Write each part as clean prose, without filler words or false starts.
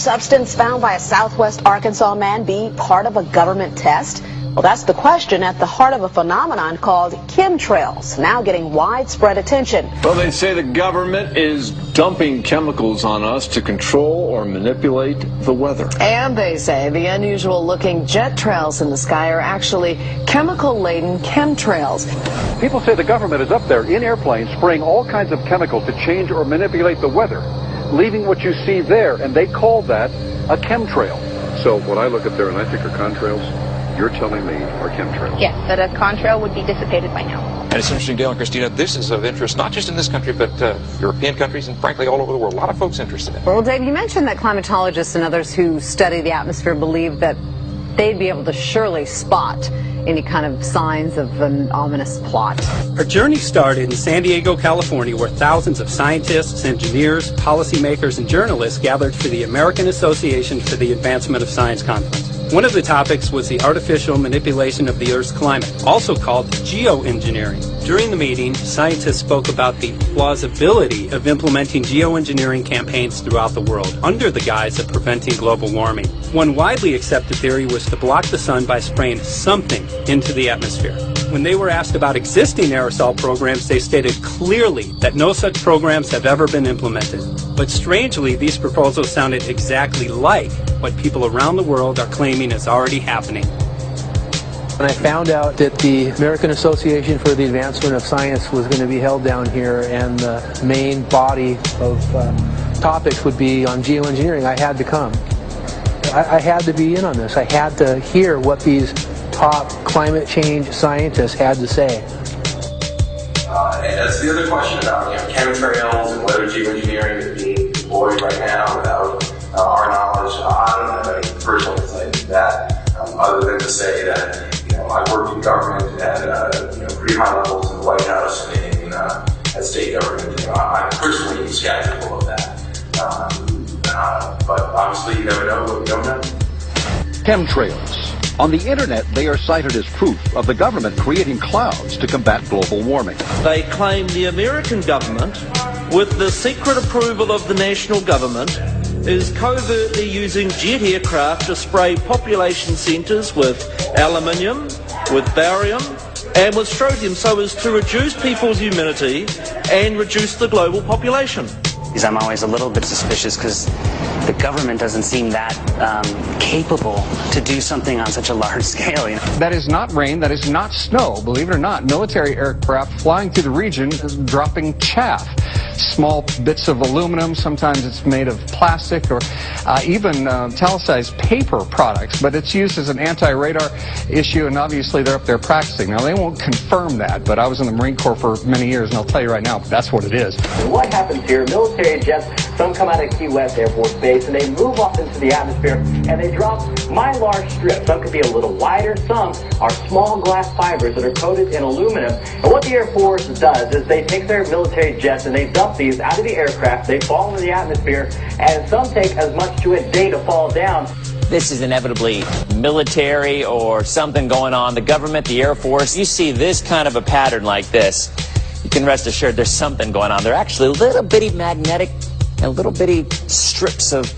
substance found by a southwest Arkansas man be part of a government test? Well, that's the question at the heart of a phenomenon called chemtrails, now getting widespread attention. Well, they say the government is dumping chemicals on us to control or manipulate the weather. And they say the unusual-looking jet trails in the sky are actually chemical-laden chemtrails. People say the government is up there in airplanes spraying all kinds of chemicals to change or manipulate the weather, leaving what you see there, and they call that a chemtrail. So what I look at there and I think are contrails, you're telling me are chemtrails? Yes, that a contrail would be dissipated by now. And it's interesting, Dale and Christina, this is of interest not just in this country, but European countries and frankly all over the world. A lot of folks interested in it. Well, Dave, you mentioned that climatologists and others who study the atmosphere believe that they'd be able to surely spot any kind of signs of an ominous plot. Our journey started in San Diego, California, where thousands of scientists, engineers, policymakers, and journalists gathered for the American Association for the Advancement of Science Conference. One of the topics was the artificial manipulation of the Earth's climate, also called geo-engineering. During the meeting, scientists spoke about the plausibility of implementing geoengineering campaigns throughout the world under the guise of preventing global warming. One widely accepted theory was to block the sun by spraying something into the atmosphere. When they were asked about existing aerosol programs, they stated clearly that no such programs have ever been implemented. But strangely, these proposals sounded exactly like what people around the world are claiming is already happening. When I found out that the American Association for the Advancement of Science was going to be held down here and the main body of topics would be on geoengineering, I had to come. I had to be in on this. I had to hear what these top climate change scientists had to say. And that's the other question about chemtrails and whether geoengineering is being deployed right now without our knowledge. I don't have any personal insight into that, other than to say that I worked in government at pretty high levels in the White House and in at state government. I'm personally skeptical of that. But obviously you never know what we don't know. Chemtrails. On the internet, they are cited as proof of the government creating clouds to combat global warming. They claim the American government, with the secret approval of the national government, is covertly using jet aircraft to spray population centres with aluminium, with barium, and with strontium so as to reduce people's immunity and reduce the global population. I'm always a little bit suspicious because the government doesn't seem that capable to do something on such a large scale. That is not rain, that is not snow. Believe it or not, military aircraft flying through the region dropping chaff. Small bits of aluminum, sometimes it's made of plastic or even talicized paper products, but it's used as an anti-radar issue, and obviously they're up there practicing. Now, they won't confirm that, but I was in the Marine Corps for many years, and I'll tell you right now, that's what it is. What happens here, military jets, some come out of Key West Air Force Base, and they move up into the atmosphere, and they drop Mylar strips. Some could be a little wider, some are small glass fibers that are coated in aluminum. And what the Air Force does is they take their military jets and they dump these out of the aircraft, they fall into the atmosphere, and some take as much to a day to fall down. This is inevitably military or something going on. The government, the Air Force, you see this kind of a pattern like this, you can rest assured there's something going on. They're actually little bitty magnetic and little bitty strips of,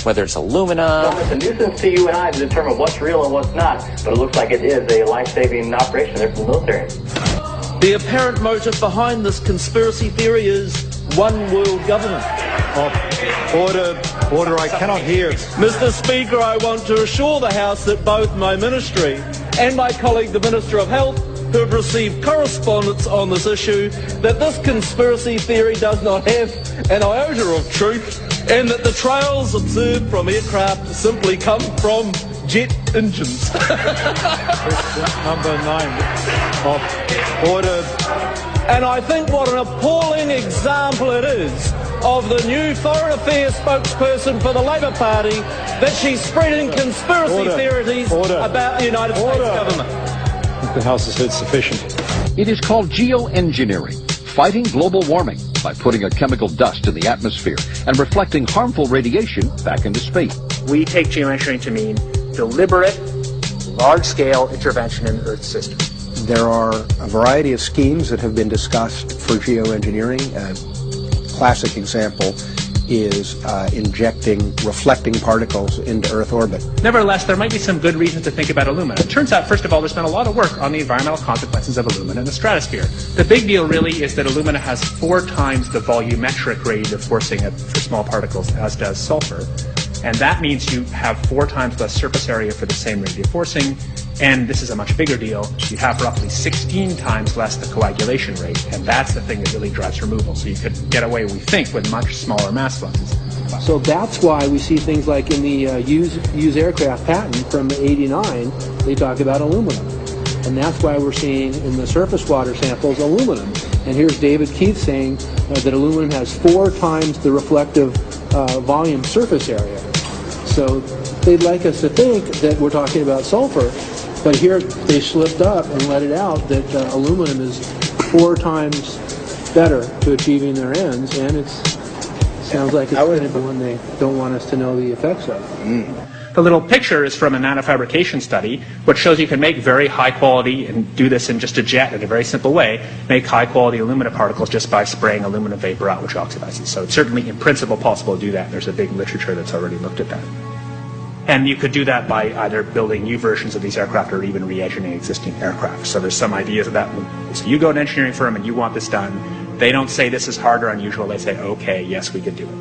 whether it's aluminum. Well, it's a nuisance to you and I to determine what's real and what's not, but it looks like it is a life-saving operation there for the military. The apparent motive behind this conspiracy theory is one world government. Order, I cannot hear. Mr. Speaker, I want to assure the House that both my ministry and my colleague, the Minister of Health, who have received correspondence on this issue, that this conspiracy theory does not have an iota of truth, and that the trails observed from aircraft simply come from jet engines. Question number 9 of order. And I think what an appalling example it is of the new Foreign Affairs spokesperson for the Labour Party that she's spreading conspiracy theories about the United States government. The House has heard sufficient. It is called geoengineering, fighting global warming by putting a chemical dust in the atmosphere and reflecting harmful radiation back into space. We take geoengineering to mean deliberate, large-scale intervention in the Earth's system. There are a variety of schemes that have been discussed for geoengineering. A classic example is injecting reflecting particles into Earth orbit. Nevertheless, there might be some good reasons to think about alumina. It turns out, first of all, there's been a lot of work on the environmental consequences of alumina in the stratosphere. The big deal really is that alumina has 4 times the volumetric rate of forcing for small particles as does sulfur. And that means you have 4 times less surface area for the same rate of forcing. And this is a much bigger deal. You have roughly 16 times less the coagulation rate. And that's the thing that really drives removal. So you could get away, we think, with much smaller mass fluxes. So that's why we see things like in the used aircraft patent from '89, they talk about aluminum. And that's why we're seeing in the surface water samples aluminum. And here's David Keith saying that aluminum has 4 times the reflective volume surface area. So they'd like us to think that we're talking about sulfur, but here they slipped up and let it out that aluminum is 4 times better to achieving their ends, and it sounds like it's kind of the one they don't want us to know the effects of. The little picture is from a nanofabrication study, which shows you can make very high quality, and do this in just a jet in a very simple way, make high quality alumina particles just by spraying aluminum vapor out, which oxidizes. So it's certainly in principle possible to do that. There's a big literature that's already looked at that. And you could do that by either building new versions of these aircraft or even re-engineering existing aircraft. So there's some ideas of that. So you go to an engineering firm and you want this done. They don't say this is hard or unusual. They say, okay, yes, we could do it.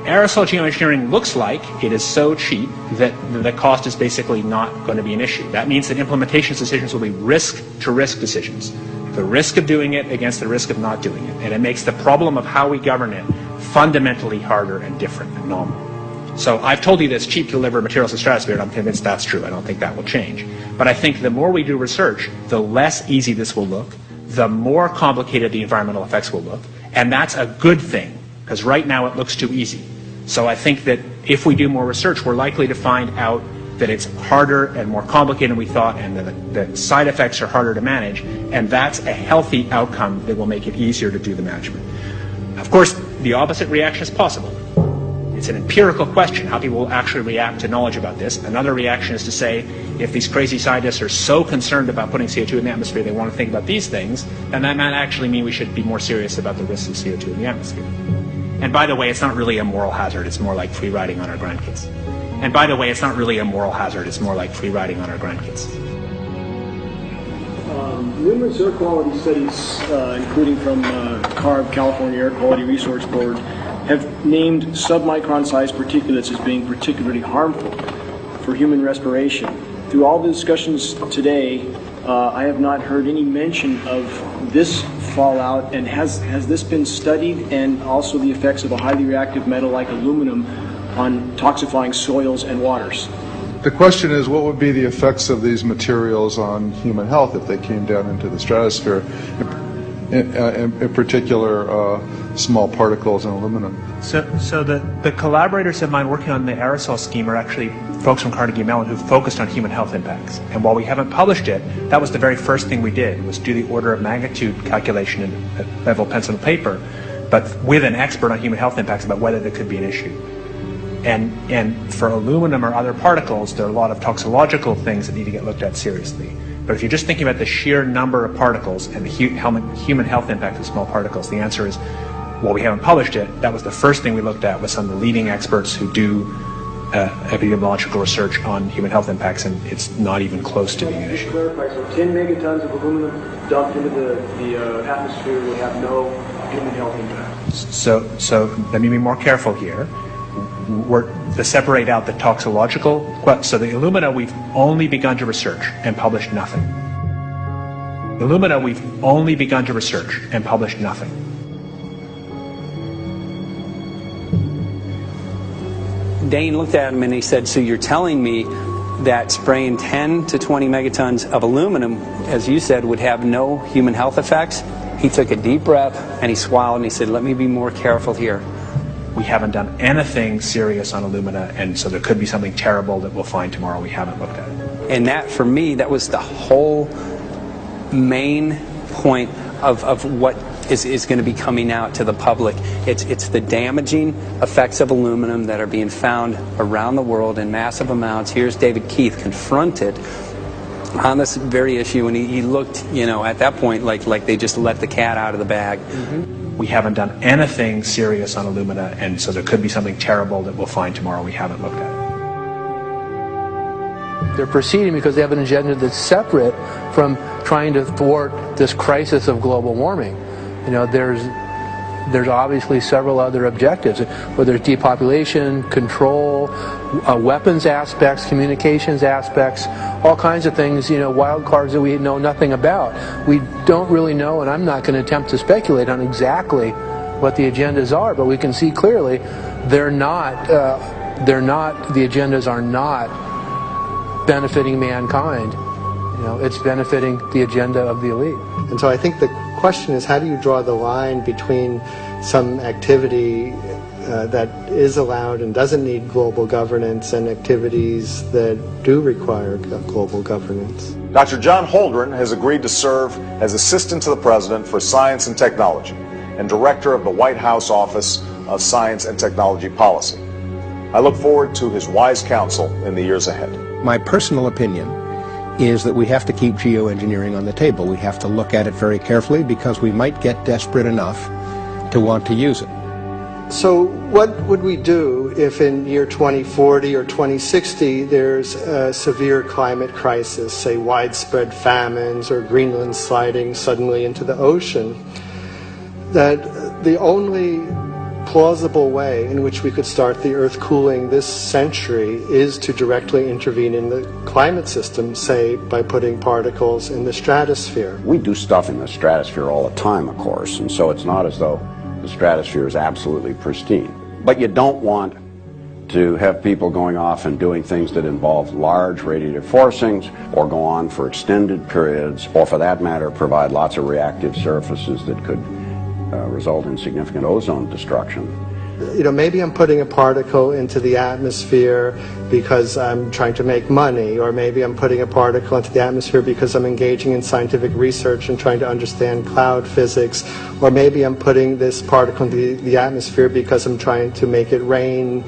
Aerosol geoengineering looks like it is so cheap that the cost is basically not going to be an issue. That means that implementation decisions will be risk-to-risk decisions. The risk of doing it against the risk of not doing it. And it makes the problem of how we govern it fundamentally harder and different and novel. So I've told you that it's cheap to deliver materials to the stratosphere, and I'm convinced that's true. I don't think that will change. But I think the more we do research, the less easy this will look, the more complicated the environmental effects will look, and that's a good thing, because right now it looks too easy. So I think that if we do more research, we're likely to find out that it's harder and more complicated than we thought, and that the side effects are harder to manage, and that's a healthy outcome that will make it easier to do the management. Of course, the opposite reaction is possible. It's an empirical question, how people will actually react to knowledge about this. Another reaction is to say, if these crazy scientists are so concerned about putting CO2 in the atmosphere, they want to think about these things, then that might actually mean we should be more serious about the risks of CO2 in the atmosphere. And by the way, it's not really a moral hazard, it's more like free riding on our grandkids. And by the way, it's not really a moral hazard, it's more like free riding on our grandkids. Numerous air quality studies, including from CARB, California Air Quality Resource Board, have named submicron-sized particulates as being particularly harmful for human respiration. Through all the discussions today, I have not heard any mention of this fallout, and has this been studied, and also the effects of a highly reactive metal like aluminum on toxifying soils and waters? The question is, what would be the effects of these materials on human health if they came down into the stratosphere, in particular small particles and aluminum? So the collaborators of mine working on the aerosol scheme are actually folks from Carnegie Mellon who focused on human health impacts. And while we haven't published it, that was the very first thing we did, was do the order of magnitude calculation in level pencil and paper, but with an expert on human health impacts about whether there could be an issue. And for aluminum or other particles, there are a lot of toxicological things that need to get looked at seriously. But if you're just thinking about the sheer number of particles and the human health impact of small particles, the answer is, well, we haven't published it. That was the first thing we looked at with some of the leading experts who do epidemiological research on human health impacts, and it's not even close to being an issue. Clarify, so 10 megatons of aluminum dumped into the atmosphere will have no human health impact. So let me be more careful here. We're to separate out the toxicological. So the alumina, we've only begun to research and published nothing. Alumina, we've only begun to research and published nothing. Dane looked at him and he said, so you're telling me that spraying 10 to 20 megatons of aluminum, as you said, would have no human health effects? He took a deep breath and he swallowed and he said, let me be more careful here. We haven't done anything serious on alumina, and so there could be something terrible that we'll find tomorrow we haven't looked at it. And that, for me, that was the whole main point of what is going to be coming out to the public. It's the damaging effects of aluminum that are being found around the world in massive amounts. Here's David Keith confronted on this very issue, and he looked, at that point like they just let the cat out of the bag. Mm-hmm. we haven't done anything serious on alumina, and so there could be something terrible that we'll find tomorrow we haven't looked at. They're proceeding because they have an agenda that's separate from trying to thwart this crisis of global warming. You know, there's obviously several other objectives, whether it's depopulation, control, weapons aspects, communications aspects, all kinds of things, you know, wild cards that we know nothing about. We don't really know, and I'm not going to attempt to speculate on exactly what the agendas are, but we can see clearly the agendas are not benefiting mankind. You know, it's benefiting the agenda of the elite. And so I think the question is, how do you draw the line between some activity that is allowed and doesn't need global governance and activities that do require global governance? Dr. John Holdren has agreed to serve as Assistant to the President for Science and Technology and Director of the White House Office of Science and Technology Policy. I look forward to his wise counsel in the years ahead. My personal opinion is that we have to keep geoengineering on the table. We have to look at it very carefully because we might get desperate enough to want to use it. So what would we do if in year 2040 or 2060 there's a severe climate crisis, say widespread famines or Greenland sliding suddenly into the ocean? That the only plausible way in which we could start the Earth cooling this century is to directly intervene in the climate system, say by putting particles in the stratosphere. We do stuff in the stratosphere all the time, of course, and so it's not as though the stratosphere is absolutely pristine. But you don't want to have people going off and doing things that involve large radiative forcings or go on for extended periods, or for that matter provide lots of reactive surfaces that could result in significant ozone destruction. You know, maybe I'm putting a particle into the atmosphere because I'm trying to make money, or maybe I'm putting a particle into the atmosphere because I'm engaging in scientific research and trying to understand cloud physics, or maybe I'm putting this particle into the atmosphere because I'm trying to make it rain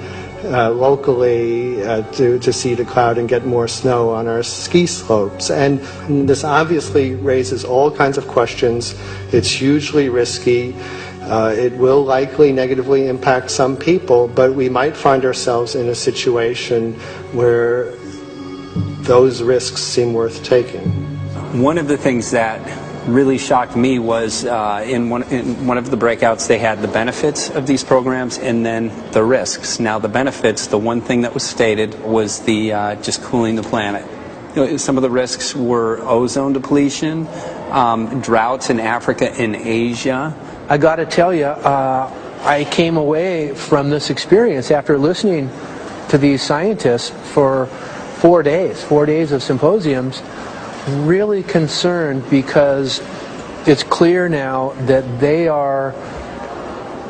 locally to seed a cloud and get more snow on our ski slopes. And this obviously raises all kinds of questions. It's hugely risky. It will likely negatively impact some people, but we might find ourselves in a situation where those risks seem worth taking. One of the things that really shocked me was in one of the breakouts they had the benefits of these programs and then the risks. Now the benefits, the one thing that was stated was the just cooling the planet. You know, some of the risks were ozone depletion, droughts in Africa and Asia. I got to tell you, I came away from this experience after listening to these scientists for 4 days of symposiums, really concerned because it's clear now that they are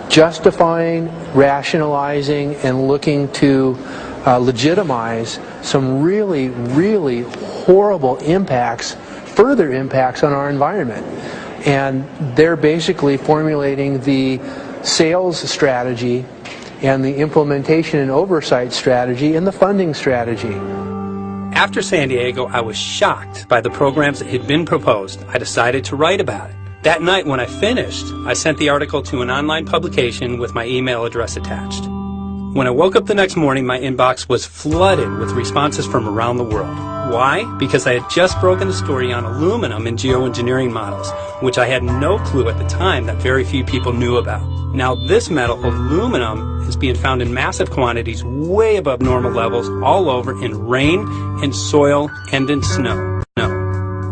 justifying, rationalizing, and looking to legitimize some really, really horrible impacts, further impacts on our environment. And they're basically formulating the sales strategy and the implementation and oversight strategy and the funding strategy. After San Diego, I was shocked by the programs that had been proposed. I decided to write about it. That night when I finished, I sent the article to an online publication with my email address attached. When I woke up the next morning, my inbox was flooded with responses from around the world. Why? Because I had just broken a story on aluminum in geoengineering models, which I had no clue at the time that very few people knew about. Now this metal, aluminum, is being found in massive quantities way above normal levels all over in rain, in soil, and in snow.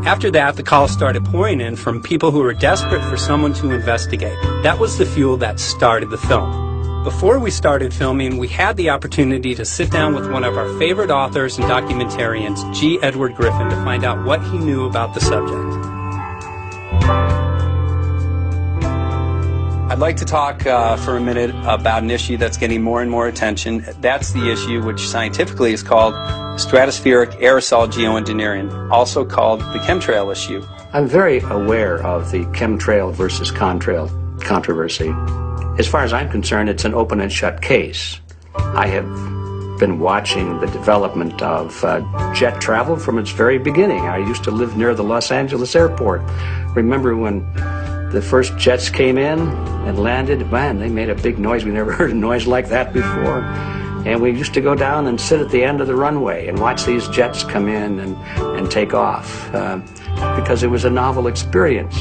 After that, the calls started pouring in from people who were desperate for someone to investigate. That was the fuel that started the film. Before we started filming, we had the opportunity to sit down with one of our favorite authors and documentarians, G. Edward Griffin, to find out what he knew about the subject. I'd like to talk for a minute about an issue that's getting more and more attention. That's the issue which scientifically is called stratospheric aerosol geoengineering, also called the chemtrail issue. I'm very aware of the chemtrail versus contrail controversy. As far as I'm concerned, it's an open and shut case. I have been watching the development of jet travel from its very beginning. I used to live near the Los Angeles airport. Remember when the the first jets came in and landed, man, they made a big noise. We never heard a noise like that before. And we used to go down and sit at the end of the runway and watch these jets come in and take off because it was a novel experience.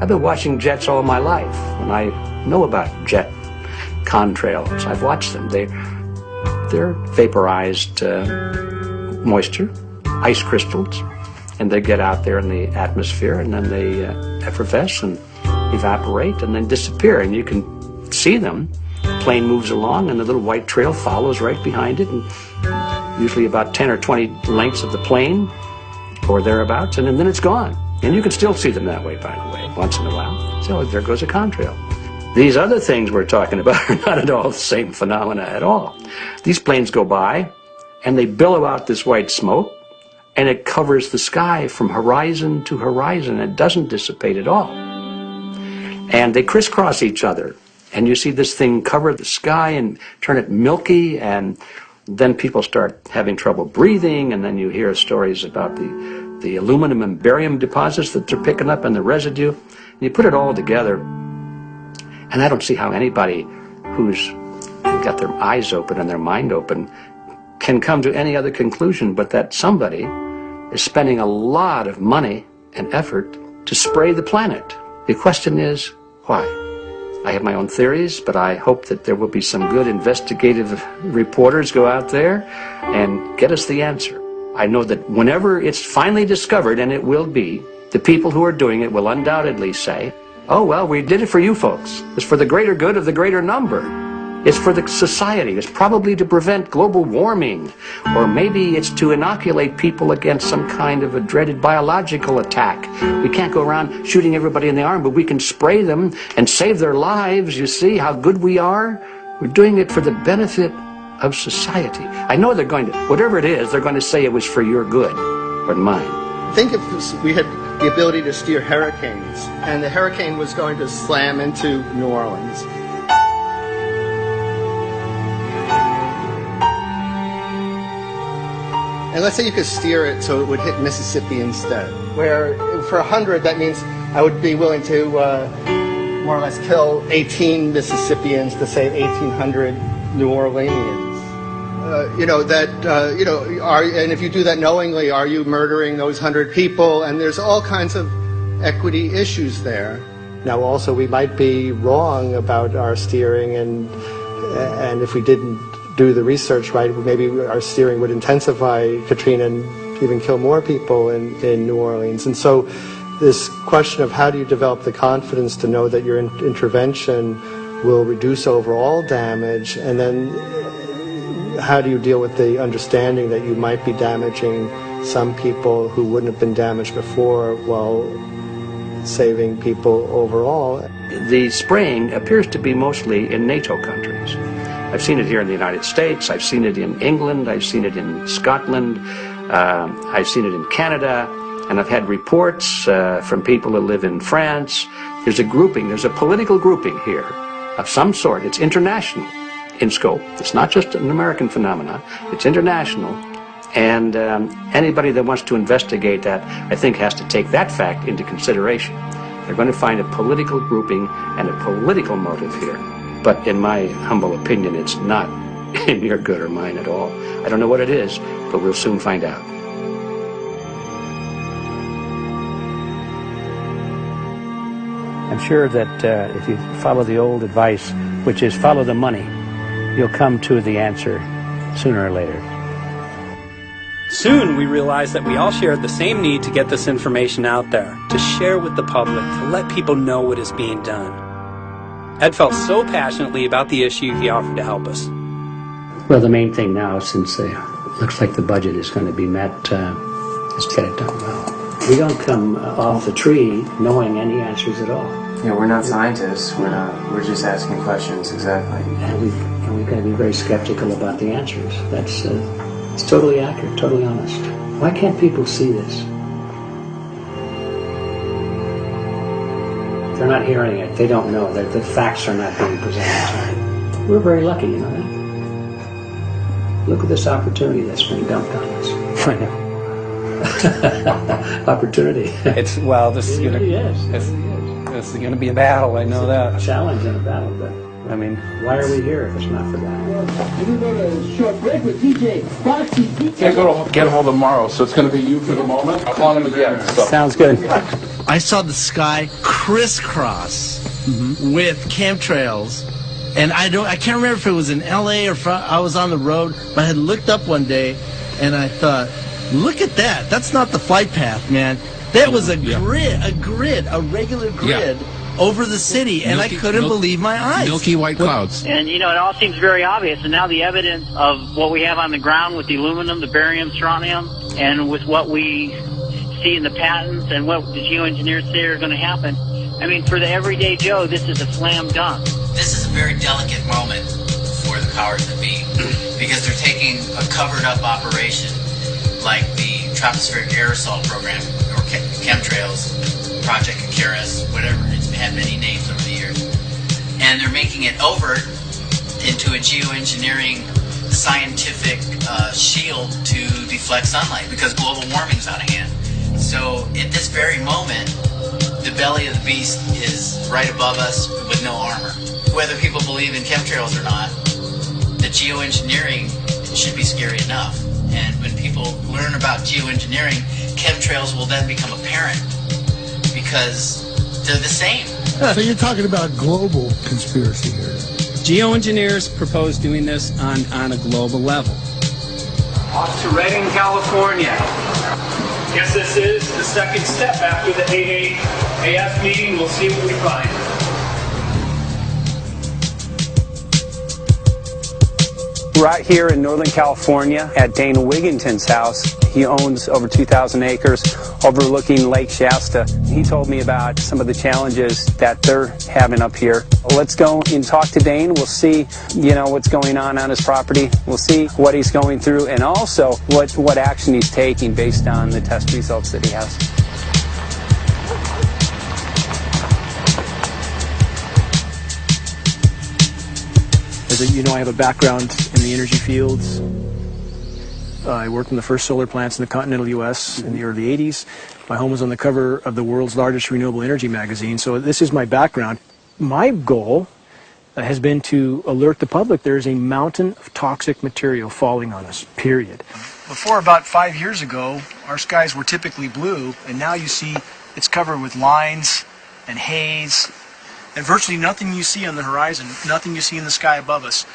I've been watching jets all my life, and I know about jet contrails. I've watched them. They're vaporized moisture, ice crystals, and they get out there in the atmosphere, and then they effervesce and evaporate and then disappear, and you can see them. The plane moves along, and the little white trail follows right behind it, and usually about 10 or 20 lengths of the plane or thereabouts, and then it's gone. And you can still see them that way, by the way, once in a while. So there goes a contrail. These other things we're talking about are not at all the same phenomena at all. These planes go by, and they billow out this white smoke, and it covers the sky from horizon to horizon. It doesn't dissipate at all. And they crisscross each other. And you see this thing cover the sky and turn it milky, and then people start having trouble breathing, and then you hear stories about the aluminum and barium deposits that they're picking up and the residue. And you put it all together, and I don't see how anybody who's got their eyes open and their mind open can come to any other conclusion but that somebody is spending a lot of money and effort to spray the planet. The question is, why? I have my own theories, but I hope that there will be some good investigative reporters go out there and get us the answer. I know that whenever it's finally discovered, and it will be, the people who are doing it will undoubtedly say, oh, well, we did it for you folks. It's for the greater good of the greater number. It's for the society. It's probably to prevent global warming. Or maybe it's to inoculate people against some kind of a dreaded biological attack. We can't go around shooting everybody in the arm, but we can spray them and save their lives. You see how good we are? We're doing it for the benefit of society. I know they're going to, whatever it is, they're going to say it was for your good or mine. Think if we had the ability to steer hurricanes, and the hurricane was going to slam into New Orleans. And let's say you could steer it so it would hit Mississippi instead, where for 100, that means I would be willing to more or less kill 18 Mississippians to save 1,800 New Orleanians. And if you do that knowingly, are you murdering those 100 people? And there's all kinds of equity issues there. Now, also, we might be wrong about our steering, and if we didn't do the research right, maybe our steering would intensify Katrina and even kill more people in New Orleans. And so this question of how do you develop the confidence to know that your intervention will reduce overall damage, and then how do you deal with the understanding that you might be damaging some people who wouldn't have been damaged before while saving people overall? The spraying appears to be mostly in NATO countries. I've seen it here in the United States, I've seen it in England, I've seen it in Scotland, I've seen it in Canada, and I've had reports from people who live in France. There's a grouping, there's a political grouping here of some sort. It's international in scope. It's not just an American phenomenon, it's international. And anybody that wants to investigate that, I think, has to take that fact into consideration. They're going to find a political grouping and a political motive here. But in my humble opinion, it's not in your good or mine at all. I don't know what it is, but we'll soon find out. I'm sure that if you follow the old advice, which is follow the money, you'll come to the answer sooner or later. Soon we realized that we all shared the same need to get this information out there, to share with the public, to let people know what is being done. Ed felt so passionately about the issue, he offered to help us. Well, the main thing now, since it looks like the budget is going to be met, is to get it done well. We don't come off the tree knowing any answers at all. Yeah, we're not scientists. We're just asking questions, exactly. And we've got to be very skeptical about the answers. That's it's totally accurate, totally honest. Why can't people see this? They're not hearing it. They don't know that the facts are not being presented. We're very lucky, you know that. Look at this opportunity that's been dumped on us. I know. Opportunity. It's, well, this, It really is. This is going to be a battle, I know that. A challenge and a battle, but I mean, why are we here if it's not for that? We're going to go to a short break with DJ Foxy. Can't go to get hold tomorrow, so it's going to be you for the moment. I'll call him again. So. Sounds good. I saw the sky crisscross with chemtrails, and I can't remember if it was in LA or I was on the road, but I had looked up one day, and I thought, look at that. That's not the flight path, man. That was a grid, a regular grid. Yeah. Over the city, and I couldn't believe my eyes. Milky white clouds. And, you know, it all seems very obvious, and now the evidence of what we have on the ground with the aluminum, the barium, strontium, and with what we see in the patents and what the geoengineers say are going to happen, I mean, for the everyday Joe, this is a slam dunk. This is a very delicate moment for the powers that be, because they're taking a covered-up operation like the tropospheric aerosol program, or chemtrails, Project Icarus, whatever. It's had many names over the years. And they're making it overt into a geoengineering scientific shield to deflect sunlight because global warming's out of hand. So at this very moment, the belly of the beast is right above us with no armor. Whether people believe in chemtrails or not, the geoengineering should be scary enough. And when people learn about geoengineering, chemtrails will then become apparent, because they're the same. So you're talking about global conspiracy here. Geoengineers propose doing this on a global level. Off to Redding, California. Guess this is the second step after the 8 AF meeting. We'll see what we find. Right here in Northern California at Dana Wigginton's house. He owns over 2,000 acres overlooking Lake Shasta. He told me about some of the challenges that they're having up here. Let's go and talk to Dane. We'll see, what's going on his property. We'll see what he's going through, and also what action he's taking based on the test results that he has. As you know, I have a background in the energy fields. I worked in the first solar plants in the continental U.S. in the early 80s. My home was on the cover of the world's largest renewable energy magazine, so this is my background. My goal has been to alert the public there is a mountain of toxic material falling on us, period. Before about 5 years ago, our skies were typically blue, and now you see it's covered with lines and haze, and virtually nothing you see on the horizon, nothing you see in the sky above us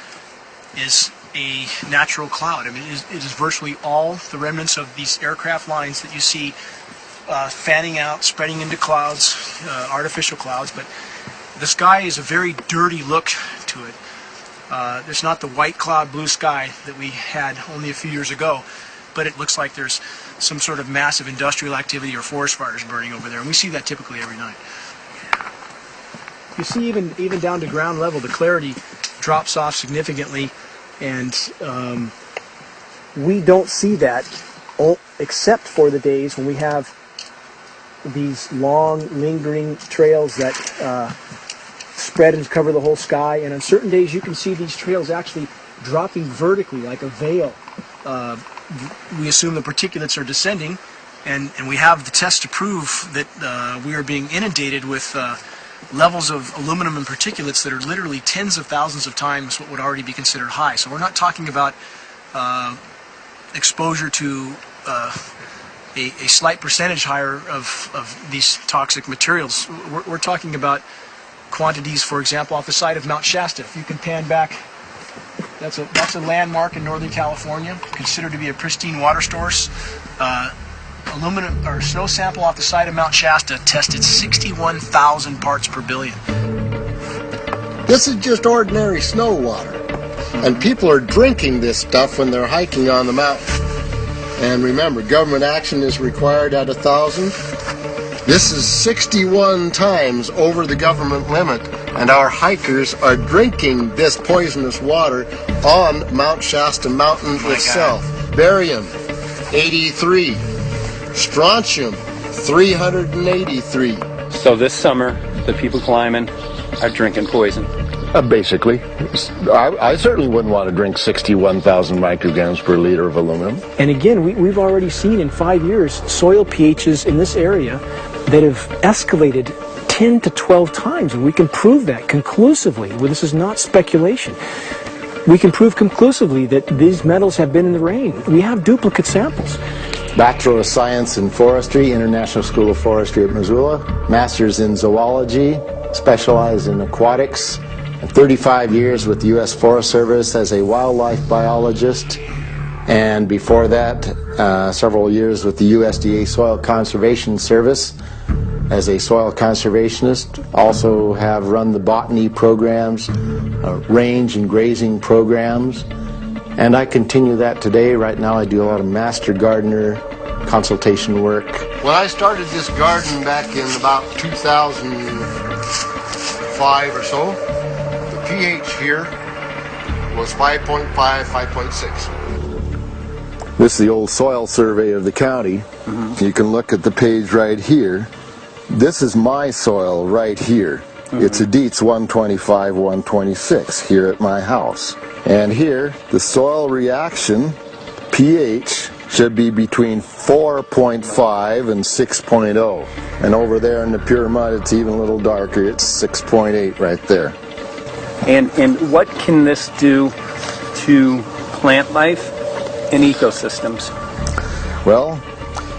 is a natural cloud. I mean, it is virtually all the remnants of these aircraft lines that you see fanning out, spreading into clouds, artificial clouds, but the sky is a very dirty look to it. There's not the white cloud blue sky that we had only a few years ago, but it looks like there's some sort of massive industrial activity or forest fires burning over there, and we see that typically every night. You see even down to ground level, the clarity drops off significantly, and we don't see that except for the days when we have these long, lingering trails that spread and cover the whole sky, and on certain days you can see these trails actually dropping vertically like a veil. We assume the particulates are descending, and we have the tests to prove that we are being inundated with levels of aluminum and particulates that are literally tens of thousands of times what would already be considered high. So we're not talking about exposure to a slight percentage higher of these toxic materials. We're talking about quantities, for example, off the side of Mount Shasta. If you can pan back, that's a landmark in Northern California, considered to be a pristine water source. Aluminum or snow sample off the side of Mount Shasta tested 61,000 parts per billion. This is just ordinary snow water, and people are drinking this stuff when they're hiking on the mountain. And remember, government action is required at 1,000. This is 61 times over the government limit, and our hikers are drinking this poisonous water on Mount Shasta Mountain itself. Barium, 83. Strontium, 383. So this summer, the people climbing are drinking poison. Basically. I certainly wouldn't want to drink 61,000 micrograms per liter of aluminum. And again, we've already seen in 5 years soil pHs in this area that have escalated 10 to 12 times, and we can prove that conclusively. Well, this is not speculation. We can prove conclusively that these metals have been in the rain. We have duplicate samples. Bachelor of Science in Forestry, International School of Forestry at Missoula. Master's in Zoology, specialized in aquatics. And 35 years with the U.S. Forest Service as a wildlife biologist. And before that, several years with the USDA Soil Conservation Service as a soil conservationist. Also have run the botany programs, range and grazing programs. And I continue that today. Right now I do a lot of master gardener consultation work. When I started this garden back in about 2005 or so, the pH here was 5.5, 5.6. This is the old soil survey of the county. You can look at the page right here. This is my soil right here. It's a Dietz 125, 126 here at my house. And here, the soil reaction pH should be between 4.5 and 6.0. And over there in the pure mud, it's even a little darker. It's 6.8 right there. And what can this do to plant life and ecosystems? Well,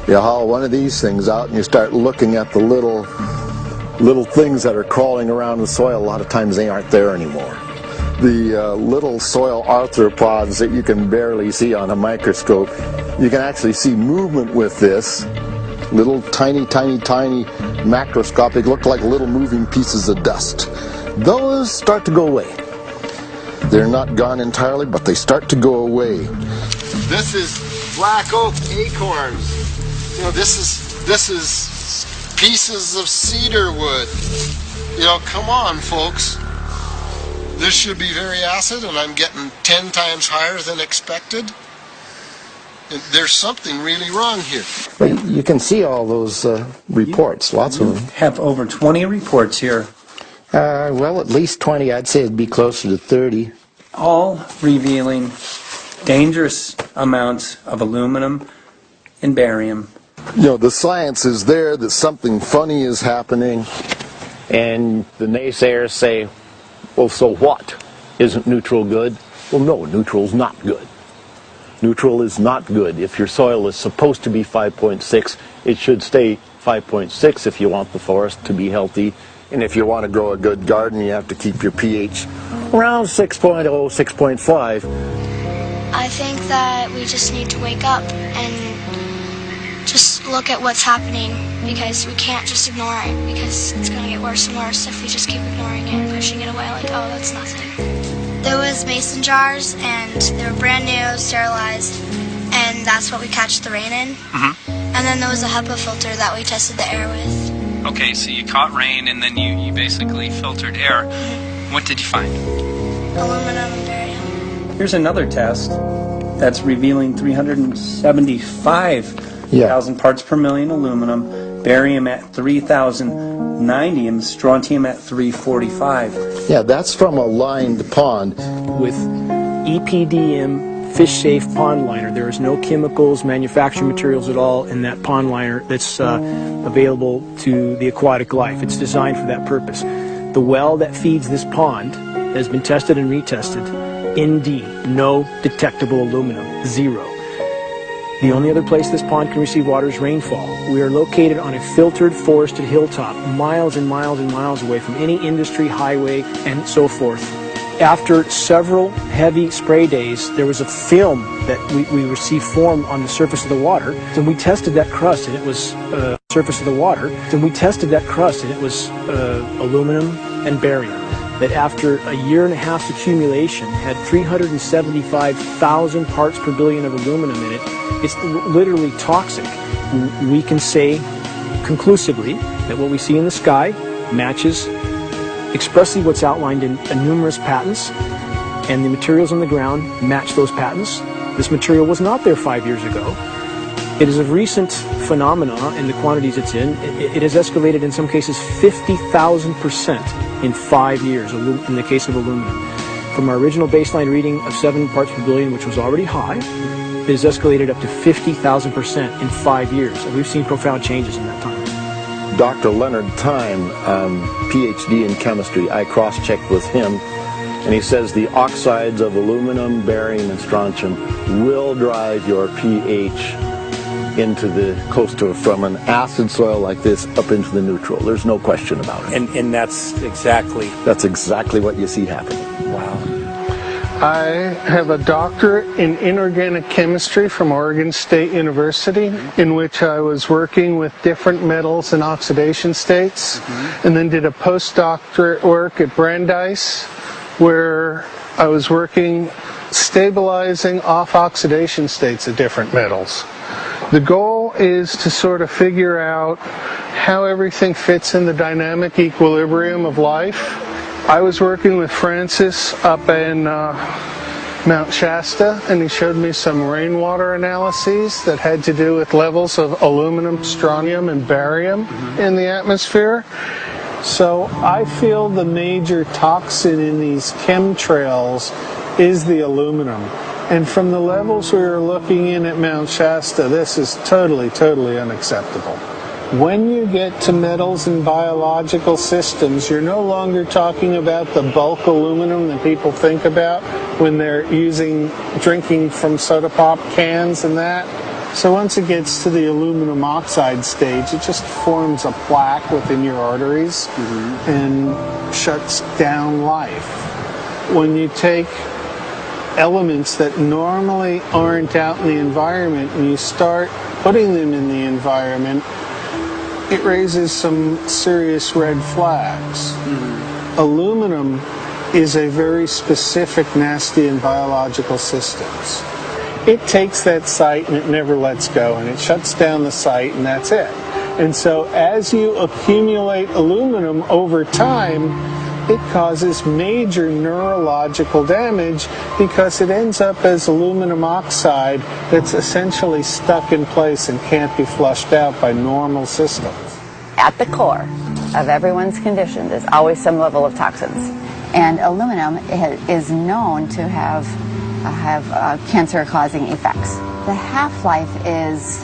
you haul one of these things out and you start looking at the little things that are crawling around the soil. A lot of times they aren't there anymore. The little soil arthropods that you can barely see on a microscope, you can actually see movement with this. Little tiny macroscopic, look like little moving pieces of dust. Those start to go away. They're not gone entirely, but they start to go away. This is black oak acorns. You know, this is pieces of cedar wood. You know, come on, folks. This should be very acid, and I'm getting 10 times higher than expected. And there's something really wrong here. But you can see all those reports, lots of them. Have over 20 reports here. Well, at least 20. I'd say it'd be closer to 30. All revealing dangerous amounts of aluminum and barium. You know, the science is there that something funny is happening, and the naysayers say, well, so what? Isn't neutral good? Well, no, neutral's not good. Neutral is not good. If your soil is supposed to be 5.6, it should stay 5.6 if you want the forest to be healthy. And if you want to grow a good garden, you have to keep your pH around 6.0, 6.5. I think that we just need to wake up and just look at what's happening, because we can't just ignore it, because it's going to get worse and worse if we just keep ignoring it and pushing it away like, oh, that's nothing. There was mason jars, and they were brand new, sterilized, and that's what we catch the rain in. And then there was a HEPA filter that we tested the air with. Okay, so you caught rain and then you basically filtered air. What did you find? Aluminum and barium. Here's another test that's revealing 375,000 parts per million aluminum, barium at 3,090, and strontium at 345. Yeah, that's from a lined pond. With EPDM fish-safe pond liner. There is no chemicals, manufacturing materials at all in that pond liner that's available to the aquatic life. It's designed for that purpose. The well that feeds this pond has been tested and retested. ND, no detectable aluminum, 0. The only other place this pond can receive water is rainfall. We are located on a filtered, forested hilltop, miles and miles and miles away from any industry, highway, and so forth. After several heavy spray days, there was a film that we received formed on the surface of the water, and we tested that crust, and it was aluminum and barium. That after a year and a half's accumulation had 375,000 parts per billion of aluminum in it. It's literally toxic. We can say conclusively that what we see in the sky matches expressly what's outlined in numerous patents, and the materials on the ground match those patents. This material was not there 5 years ago. It is a recent phenomenon in the quantities it's in. It has escalated in some cases 50,000% in 5 years in the case of aluminum. From our original baseline reading of 7 parts per billion, which was already high, it has escalated up to 50,000% in 5 years. And we've seen profound changes in that time. Dr. Leonard Time, PhD in chemistry. I cross-checked with him, and he says the oxides of aluminum, barium, and strontium will drive your pH into the close to from an acid soil like this up into the neutral. There's no question about it. And that's exactly what you see happening. Wow. I have a doctorate in inorganic chemistry from Oregon State University, in which I was working with different metals and oxidation states, and then did a postdoctorate work at Brandeis, where I was working stabilizing off oxidation states of different metals. The goal is to sort of figure out how everything fits in the dynamic equilibrium of life. I was working with Francis up in Mount Shasta, and he showed me some rainwater analyses that had to do with levels of aluminum, strontium, and barium in the atmosphere. So I feel the major toxin in these chemtrails is the aluminum. And from the levels we were looking in at Mount Shasta, this is totally, totally unacceptable. When you get to metals and biological systems, you're no longer talking about the bulk aluminum that people think about when they're drinking from soda pop cans and that. So once it gets to the aluminum oxide stage, it just forms a plaque within your arteries and shuts down life. When you take elements that normally aren't out in the environment and you start putting them in the environment, it raises some serious red flags. Aluminum is a very specific, nasty and biological systems. It takes that site and it never lets go, and it shuts down the site, and that's it. And so as you accumulate aluminum over time, it causes major neurological damage because it ends up as aluminum oxide that's essentially stuck in place and can't be flushed out by normal systems. At the core of everyone's condition is always some level of toxins. And aluminum is known to have cancer-causing effects. The half-life is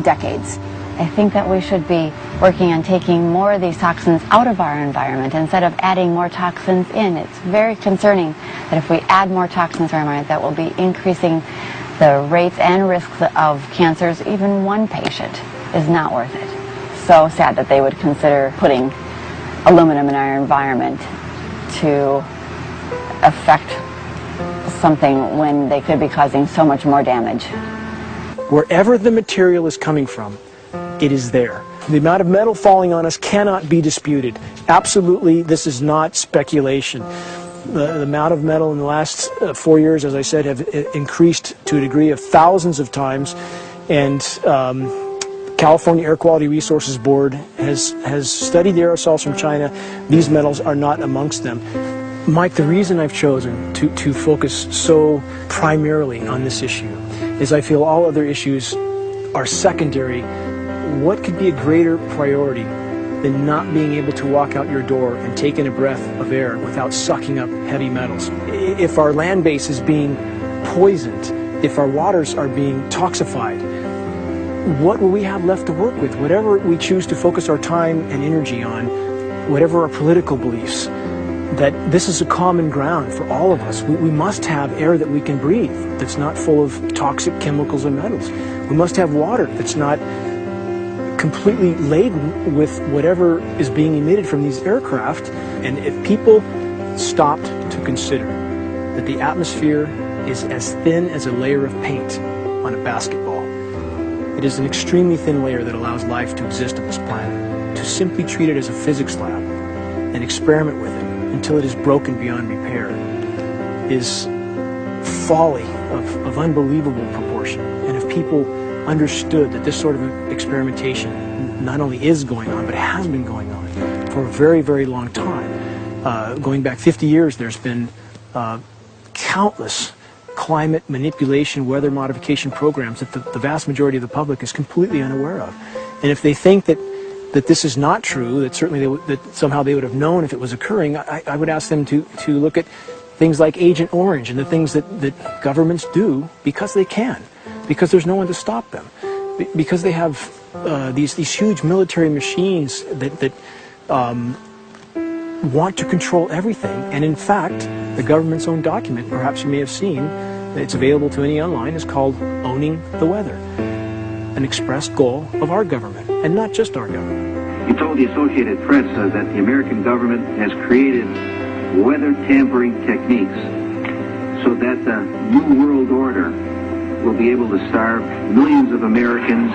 decades. I think that we should be working on taking more of these toxins out of our environment instead of adding more toxins in. It's very concerning that if we add more toxins to our environment, that will be increasing the rates and risks of cancers. Even one patient is not worth it. So sad that they would consider putting aluminum in our environment to affect something when they could be causing so much more damage. Wherever the material is coming from, it is there. The amount of metal falling on us cannot be disputed. Absolutely, this is not speculation. The amount of metal in the last 4 years, as I said, have increased to a degree of thousands of times, and California Air Quality Resources Board has studied the aerosols from China. These metals are not amongst them. Mike, the reason I've chosen to focus so primarily on this issue is I feel all other issues are secondary. What could be a greater priority than not being able to walk out your door and take in a breath of air without sucking up heavy metals? If our land base is being poisoned, if our waters are being toxified, what will we have left to work with? Whatever we choose to focus our time and energy on, whatever our political beliefs, that this is a common ground for all of us. We must have air that we can breathe that's not full of toxic chemicals and metals. We must have water that's not completely laden with whatever is being emitted from these aircraft. And if people stopped to consider that the atmosphere is as thin as a layer of paint on a basketball, it is an extremely thin layer that allows life to exist on this planet. To simply treat it as a physics lab and experiment with it until it is broken beyond repair is folly of unbelievable proportion. And if people understood that this sort of experimentation not only is going on, but has been going on for a very, very long time. Going back 50 years, there's been countless climate manipulation, weather modification programs that the vast majority of the public is completely unaware of. And if they think that this is not true, that certainly that somehow they would have known if it was occurring, I would ask them to look at things like Agent Orange and the things that governments do because they can, because there's no one to stop them, because they have these huge military machines that want to control everything. And in fact, the government's own document, perhaps you may have seen, it's available to any online, is called Owning the Weather, an expressed goal of our government, and not just our government. He told the Associated Press that the American government has created weather tampering techniques so that the New World Order will be able to starve millions of Americans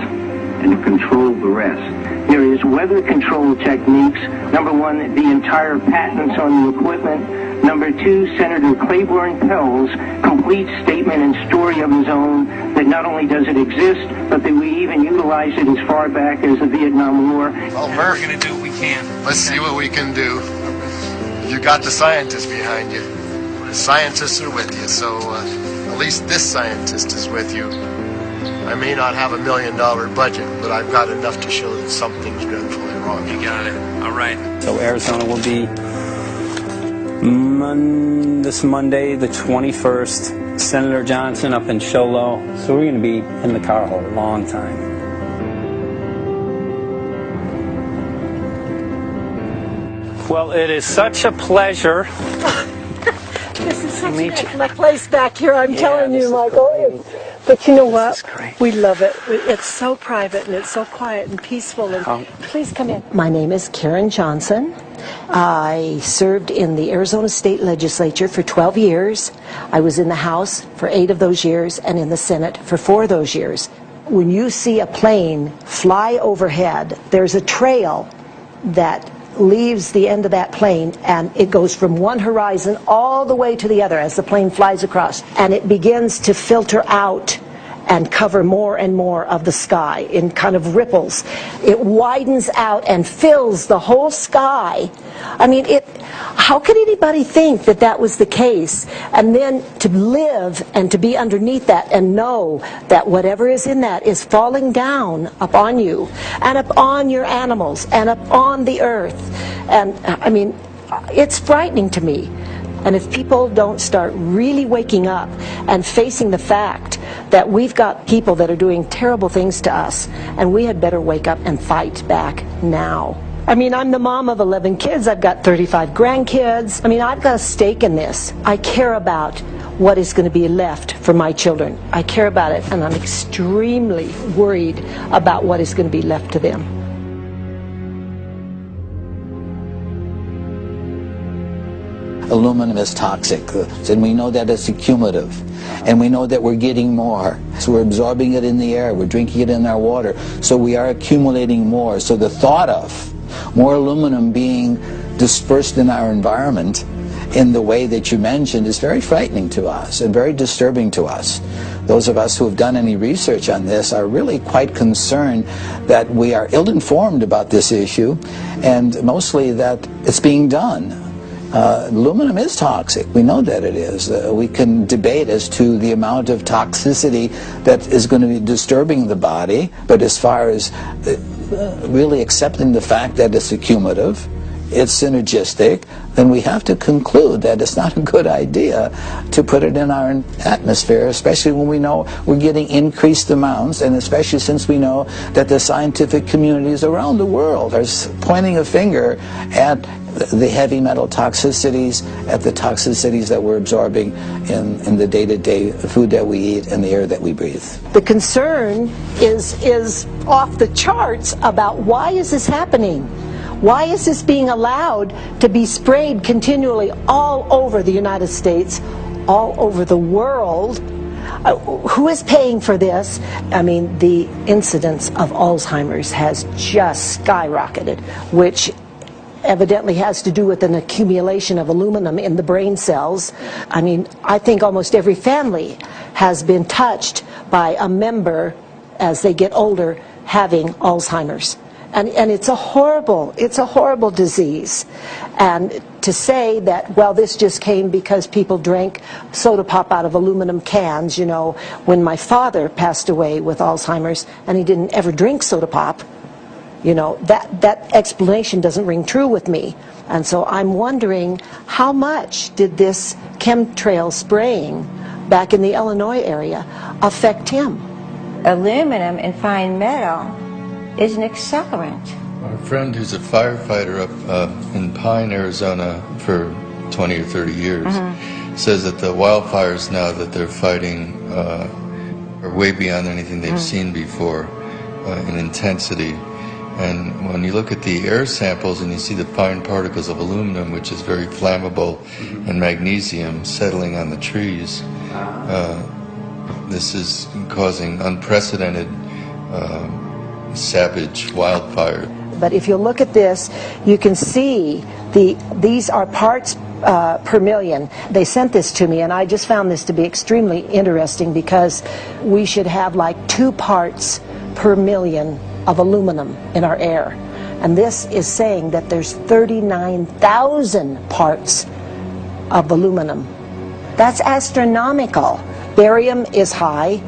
and to control the rest. There is weather control techniques. Number one, the entire patents on the equipment. Number two, Senator Claiborne Pell's complete statement and story of his own that not only does it exist, but that we even utilize it as far back as the Vietnam War. Well, Murph, we're going to do what we can. Let's see what we can do. You got the scientists behind you. The scientists are with you, so at least this scientist is with you. I may not have $1 million budget, but I've got enough to show that something's dreadfully wrong. You got it. All right. So Arizona will be this Monday, the 21st. Senator Johnson up in Show Low. So we're going to be in the car a long time. Well, it is such a pleasure. This is such an excellent place back here, I'm telling you, Michael. But you know what? We love it. It's so private and it's so quiet and peaceful. And please come in. My name is Karen Johnson. I served in the Arizona State Legislature for 12 years. I was in the House for 8 of those years and in the Senate for 4 of those years. When you see a plane fly overhead, there's a trail that leaves the end of that plane, and it goes from one horizon all the way to the other as the plane flies across, and it begins to filter out and cover more and more of the sky in kind of ripples. It widens out and fills the whole sky. I mean, how could anybody think that that was the case? And then to live and to be underneath that and know that whatever is in that is falling down upon you and upon your animals and upon the earth. And I mean, it's frightening to me. And if people don't start really waking up and facing the fact that we've got people that are doing terrible things to us, and we had better wake up and fight back now. I mean, I'm the mom of 11 kids. I've got 35 grandkids. I mean, I've got a stake in this. I care about what is going to be left for my children. I care about it, and I'm extremely worried about what is going to be left to them. Aluminum is toxic, and we know that it's accumulative, and we know that we're getting more. So we're absorbing it in the air, we're drinking it in our water, so we are accumulating more. So the thought of more aluminum being dispersed in our environment in the way that you mentioned is very frightening to us and very disturbing to us. Those of us who have done any research on this are really quite concerned that we are ill-informed about this issue, and mostly that it's being done. Aluminum is toxic. We know that it is. We can debate as to the amount of toxicity that is going to be disturbing the body, but as far as really accepting the fact that it's accumulative, it's synergistic, then we have to conclude that it's not a good idea to put it in our atmosphere, especially when we know we're getting increased amounts, and especially since we know that the scientific communities around the world are pointing a finger at the heavy metal toxicities, at the toxicities that we're absorbing in the day-to-day food that we eat and the air that we breathe. The concern is off the charts about why is this happening? Why is this being allowed to be sprayed continually all over the United States, all over the world? Who is paying for this? I mean, the incidence of Alzheimer's has just skyrocketed, which evidently has to do with an accumulation of aluminum in the brain cells. I mean, I think almost every family has been touched by a member as they get older having Alzheimer's. And it's a horrible disease. And to say that, well, this just came because people drank soda pop out of aluminum cans, you know, when my father passed away with Alzheimer's and he didn't ever drink soda pop, you know, that explanation doesn't ring true with me. And so I'm wondering, how much did this chemtrail spraying back in the Illinois area affect him? Aluminum and fine metal is an accelerant. Our friend who's a firefighter up in Pine, Arizona for 20 or 30 years says that the wildfires now that they're fighting are way beyond anything they've seen before in intensity. And when you look at the air samples and you see the fine particles of aluminum, which is very flammable, and magnesium settling on the trees, this is causing unprecedented savage wildfire. But if you look at this, you can see these are parts per million. They sent this to me, and I just found this to be extremely interesting because we should have like 2 parts per million of aluminum in our air. And this is saying that there's 39,000 parts of aluminum. That's astronomical. Barium is high.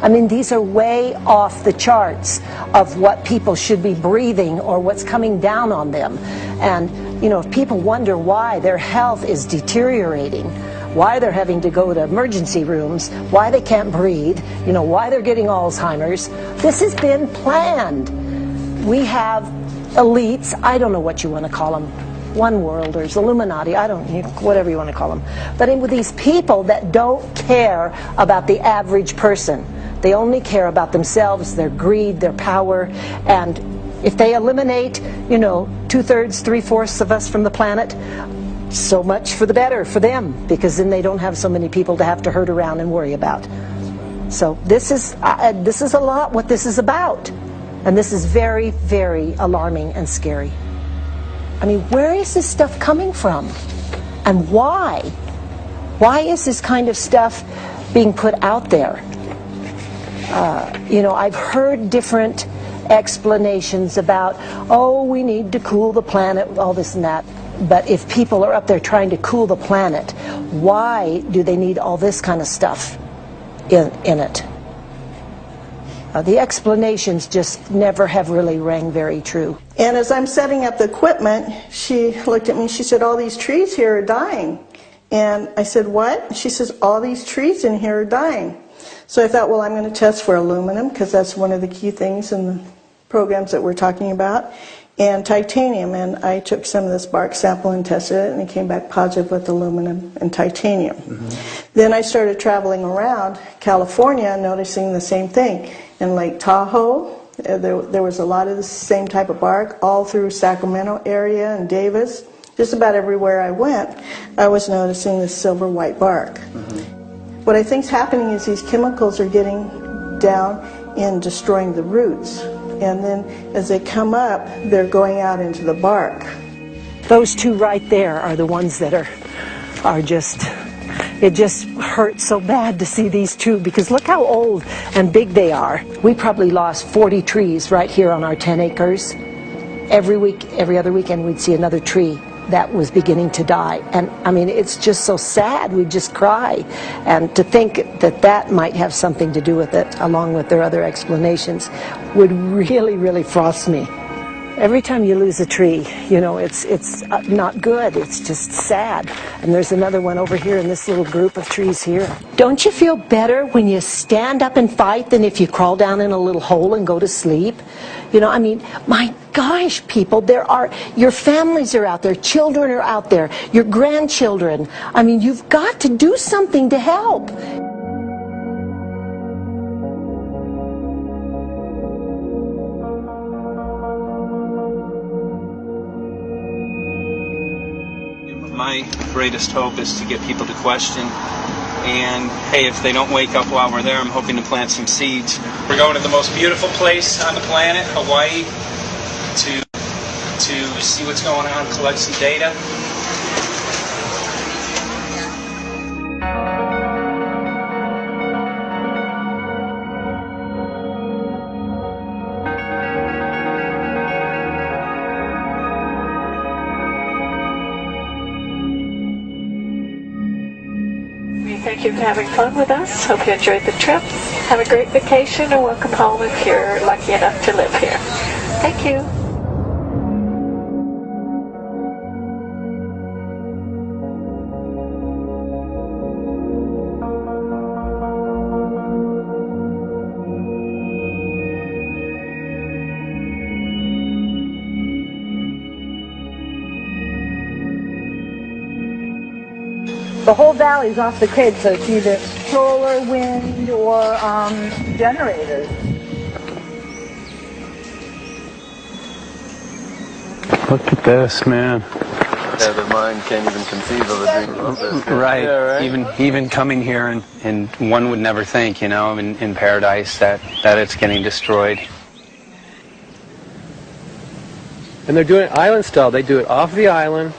I mean, these are way off the charts of what people should be breathing or what's coming down on them. And, you know, if people wonder why their health is deteriorating, why they're having to go to emergency rooms, why they can't breathe, you know, why they're getting Alzheimer's, this has been planned. We have elites, I don't know what you want to call them, one worlders, Illuminati, I don't know, whatever you want to call them. But with these people that don't care about the average person. They only care about themselves, their greed, their power, and if they eliminate, you know, 2/3, 3/4 of us from the planet, so much for the better for them, because then they don't have so many people to have to herd around and worry about. So this is a lot what this is about, and this is very, very alarming and scary. I mean, where is this stuff coming from, and why? Why is this kind of stuff being put out there? You know, I've heard different explanations about, oh, we need to cool the planet, all this and that. But if people are up there trying to cool the planet, why do they need all this kind of stuff in it? The explanations just never have really rang very true. And as I'm setting up the equipment, she looked at me, she said, all these trees here are dying. And I said, what? She says, all these trees in here are dying. So I thought, well, I'm going to test for aluminum, because that's one of the key things in the programs that we're talking about, and titanium. And I took some of this bark sample and tested it, and it came back positive with aluminum and titanium. Then I started traveling around California, noticing the same thing. In Lake Tahoe, there was a lot of the same type of bark, all through Sacramento area and Davis. Just about everywhere I went, I was noticing this silver white bark. What I think's happening is these chemicals are getting down and destroying the roots. And then as they come up, they're going out into the bark. Those two right there are the ones that are just, it just hurts so bad to see these two, because look how old and big they are. We probably lost 40 trees right here on our 10 acres. Every week, every other weekend, we'd see another tree that was beginning to die. And I mean, it's just so sad, we just cry. And to think that that might have something to do with it, along with their other explanations, would really, really frost me. Every time you lose a tree, you know, it's not good, it's just sad. And there's another one over here in this little group of trees here. Don't you feel better when you stand up and fight than if you crawl down in a little hole and go to sleep? You know, I mean, my gosh, people, your families are out there, children are out there, your grandchildren. I mean, you've got to do something to help. My greatest hope is to get people to question, and hey, if they don't wake up while we're there, I'm hoping to plant some seeds. We're going to the most beautiful place on the planet, Hawaii, to see what's going on, collect some data. Thank you for having fun with us. Hope you enjoyed the trip. Have a great vacation and welcome home if you're lucky enough to live here. Thank you. The whole valley's off the grid, so it's either solar, wind, or generators. Look at this, man. Yeah, the mind can't even conceive of a dream of this. Right. Yeah, right. Even coming here, and one would never think, you know, in paradise that it's getting destroyed. And they're doing it island style. They do it off the island,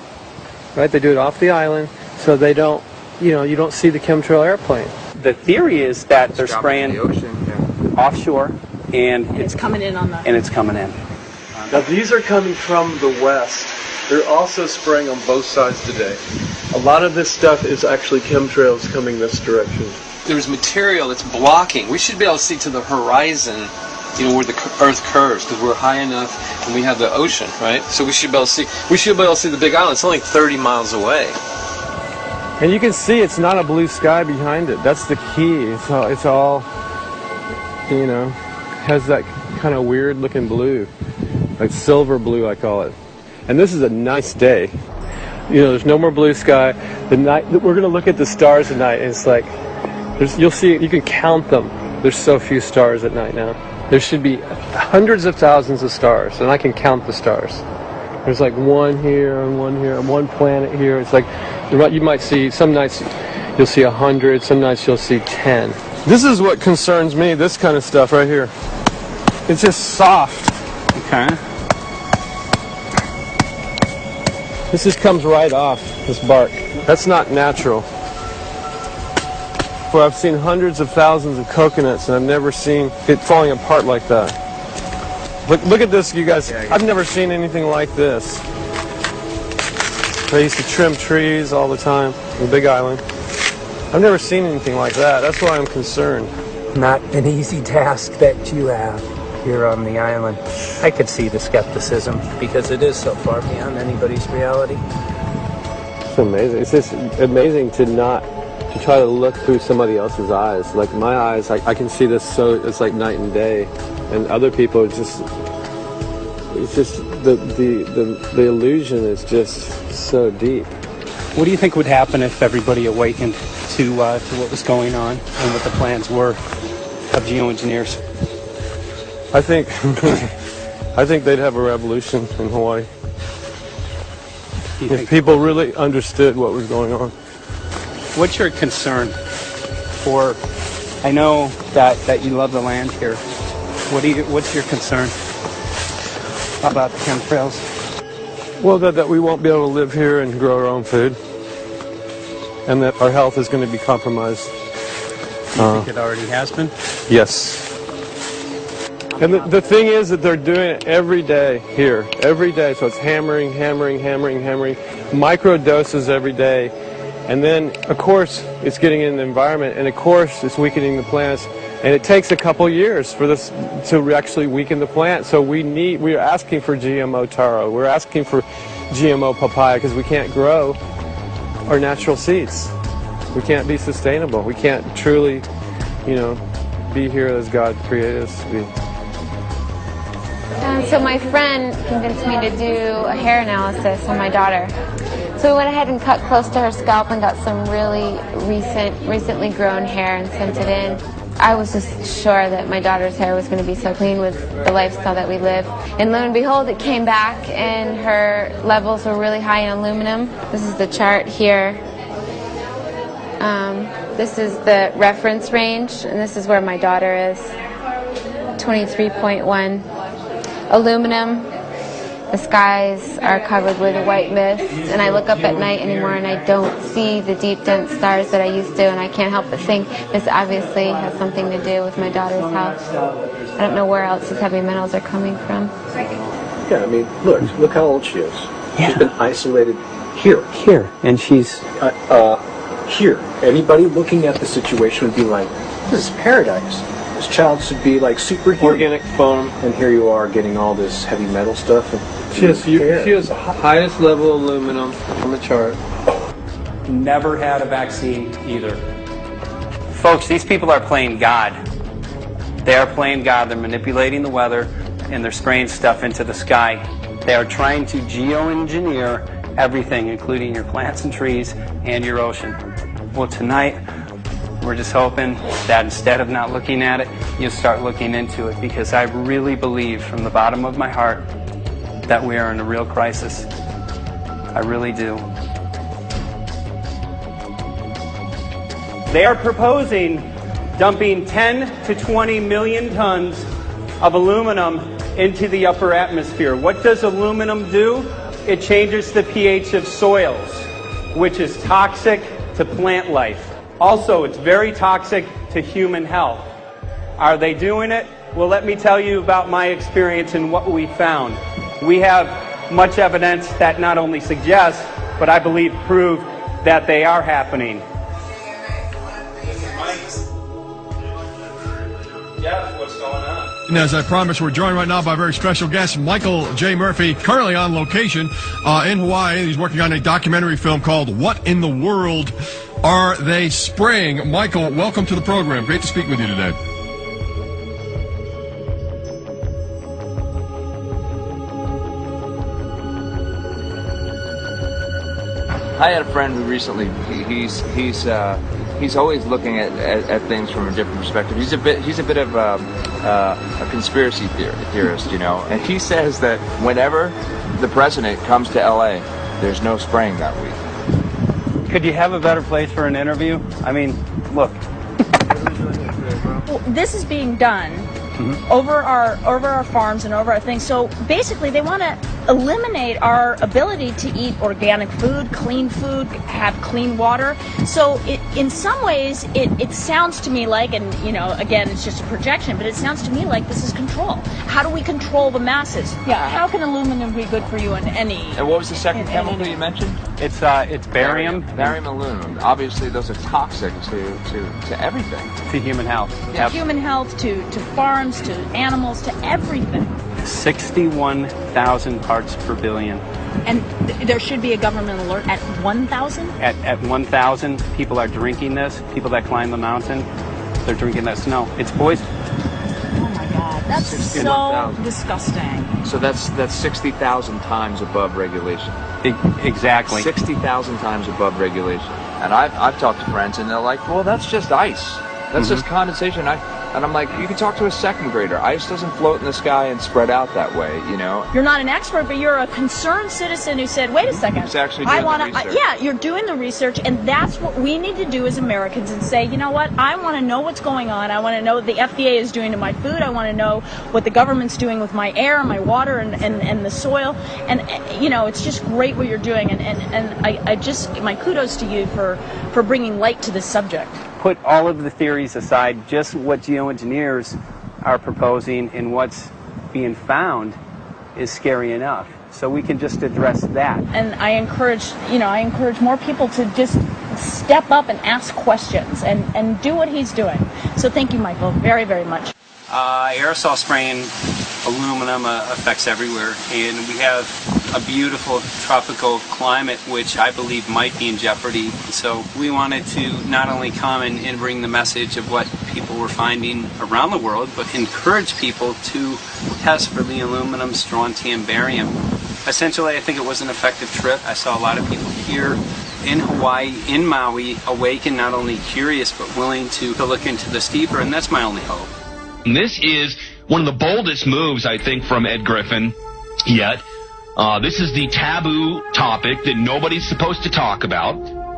right? They do it off the island, so they don't, you don't see the chemtrail airplane. The theory is that they're spraying offshore, and It's coming in on the... and it's coming in. Now these are coming from the west. They're also spraying on both sides today. A lot of this stuff is actually chemtrails coming this direction. There's material that's blocking. We should be able to see to the horizon, where the Earth curves, because we're high enough and we have the ocean, right? So we should be able to see. We should be able to see the Big Island. It's only 30 miles away. And you can see it's not a blue sky behind it. That's the key. It's all has that kind of weird looking blue, like silver blue, I call it. And this is a nice day. There's no more blue sky. The night we're going to look at the stars at night, and it's like you'll see. You can count them. There's so few stars at night now. There should be hundreds of thousands of stars, and I can count the stars. There's like one here and one planet here. It's like you might see some nights you'll see 100, some nights you'll see 10. This is what concerns me. This kind of stuff right here. It's just soft. Okay. This just comes right off, this bark. That's not natural. For I've seen hundreds of thousands of coconuts, and I've never seen it falling apart like that. Look at this, you guys. I've never seen anything like this. I used to trim trees all the time in the Big Island. I've never seen anything like that. That's why I'm concerned. Not an easy task that you have here on the island. I could see the skepticism because it is so far beyond anybody's reality. It's amazing. It's just amazing to try to look through somebody else's eyes. Like my eyes, I can see this it's like night and day, and other people it's just the illusion is just so deep. What do you think would happen if everybody awakened to what was going on and what the plans were of geoengineers? I think they'd have a revolution in Hawaii if people really understood what was going on. What's your concern for? I know that you love the land here. What's your concern about the chemtrails? Well, that we won't be able to live here and grow our own food, and that our health is going to be compromised. You think it already has been? Yes. And the thing is that they're doing it every day here, every day. So it's hammering, micro doses every day. And then, of course, it's getting in the environment, and of course, it's weakening the plants. And it takes a couple years for this to actually weaken the plant. So we're asking for GMO taro. We're asking for GMO papaya because we can't grow our natural seeds. We can't be sustainable. We can't truly, be here as God created us to be. So my friend convinced me to do a hair analysis on my daughter. So we went ahead and cut close to her scalp and got some really recently grown hair and sent it in. I was just sure that my daughter's hair was going to be so clean with the lifestyle that we live. And lo and behold, it came back and her levels were really high in aluminum. This is the chart here. This is the reference range, and this is where my daughter is. 23.1. Aluminum. The skies are covered with a white mist, and I look up at night anymore and I don't see the deep, dense stars that I used to, and I can't help but think this obviously has something to do with my daughter's health. I don't know where else these heavy metals are coming from. Yeah, I mean, look how old she is. Yeah. She's been isolated here. Here, and she's... here. Anybody looking at the situation would be like, this is paradise. This child should be like superhuman. Organic foam. And here you are getting all this heavy metal stuff. She has the highest level of aluminum on the chart. Never had a vaccine either. Folks, these people are playing God. They are playing God. They're manipulating the weather, and they're spraying stuff into the sky. They are trying to geo-engineer everything, including your plants and trees and your ocean. Well, tonight, we're just hoping that instead of not looking at it, you'll start looking into it, because I really believe from the bottom of my heart that we are in a real crisis. I really do. They are proposing dumping 10 to 20 million tons of aluminum into the upper atmosphere. What does aluminum do? It changes the pH of soils, which is toxic to plant life. Also, it's very toxic to human health. Are they doing it? Well, let me tell you about my experience and what we found. We have much evidence that not only suggests, but I believe prove that they are happening. Jeff, what's going on? And as I promised, we're joined right now by a very special guest, Michael J. Murphy, currently on location in Hawaii. He's working on a documentary film called What in the World Are They Spraying? Michael, welcome to the program. Great to speak with you today. I had a friend who recently, he's always looking at things from a different perspective. He's a bit of a conspiracy theorist, you know. And he says that whenever the president comes to LA, there's no spraying that week. Could you have a better place for an interview? I mean, look. Well, this is being done over our farms and over our things. So basically, they want to eliminate our ability to eat organic food, have clean water. So in some ways, it sounds to me like, and you know, again, it's just a projection, but it sounds to me like this is control. How do we control the masses? Yeah. How can aluminum be good for you in any? And what was the second chemical you mentioned? It's barium. Barium, aluminum. Obviously, those are toxic to everything. To human health. To human health, to farms, to animals, to everything. 61,000 parts per billion. And there should be a government alert at 1,000? At 1,000, people are drinking this. People that climb the mountain, they're drinking that snow. It's poison. Oh my God, that's so disgusting. So that's 60,000 times above regulation. Exactly. 60,000 times above regulation. And I've talked to friends, and they're like, well, that's just ice. That's just condensation. And I'm like, you can talk to a second grader. Ice doesn't float in the sky and spread out that way, you know? You're not an expert, but you're a concerned citizen who said, wait a second. Who's actually doing the research. Yeah, you're doing the research, and that's what we need to do as Americans and say, you know what, I want to know what's going on. I want to know what the FDA is doing to my food. I want to know what the government's doing with my air, my water, and the soil. And, you know, it's just great what you're doing. And I just, my kudos to you for bringing light to this subject. Put all of the theories aside, just what geoengineers are proposing and what's being found is scary enough. So we can just address that. And I encourage more people to just step up and ask questions and do what he's doing. So thank you, Michael, very, very much. Aerosol spraying aluminum affects everywhere, and we have a beautiful tropical climate which I believe might be in jeopardy. So we wanted to not only come and bring the message of what people were finding around the world, but encourage people to test for the aluminum, strontium, barium. Essentially, I think it was an effective trip. I saw a lot of people here in Hawaii, in Maui, awakened, not only curious, but willing to look into this deeper, and that's my only hope. This is one of the boldest moves, I think, from Ed Griffin yet. This is the taboo topic that nobody's supposed to talk about,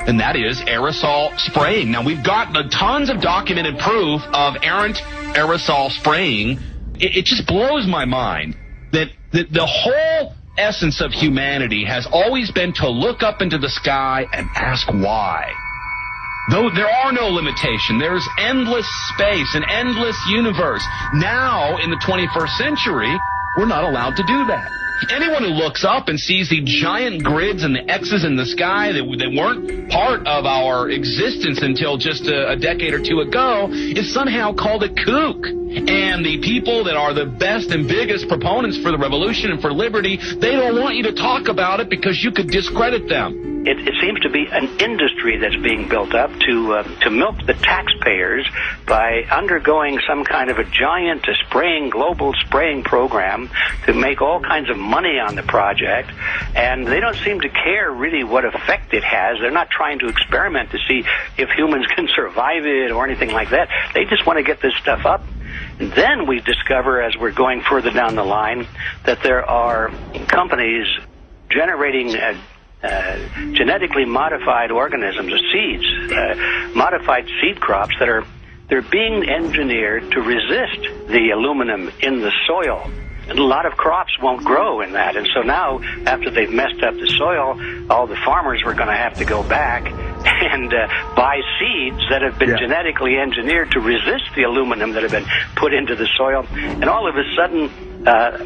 and that is aerosol spraying. Now, we've got tons of documented proof of errant aerosol spraying. It just blows my mind that the whole essence of humanity has always been to look up into the sky and ask why. Though there are no limitation, there's endless space, an endless universe. Now, in the 21st century, we're not allowed to do that. Anyone who looks up and sees the giant grids and the X's in the sky that weren't part of our existence until just a decade or two ago is somehow called a kook. And the people that are the best and biggest proponents for the revolution and for liberty, they don't want you to talk about it because you could discredit them. It seems to be an industry that's being built up to milk the taxpayers by undergoing some kind of a giant global spraying program to make all kinds of money on the project, and they don't seem to care really what effect it has. They're not trying to experiment to see if humans can survive it or anything like that. They just want to get this stuff up. And then we discover, as we're going further down the line, that there are companies generating genetically modified organisms or seeds, modified seed crops they're being engineered to resist the aluminum in the soil. And a lot of crops won't grow in that. And so now, after they've messed up the soil, all the farmers were going to have to go back and buy seeds that have been genetically engineered to resist the aluminum that have been put into the soil. And all of a sudden,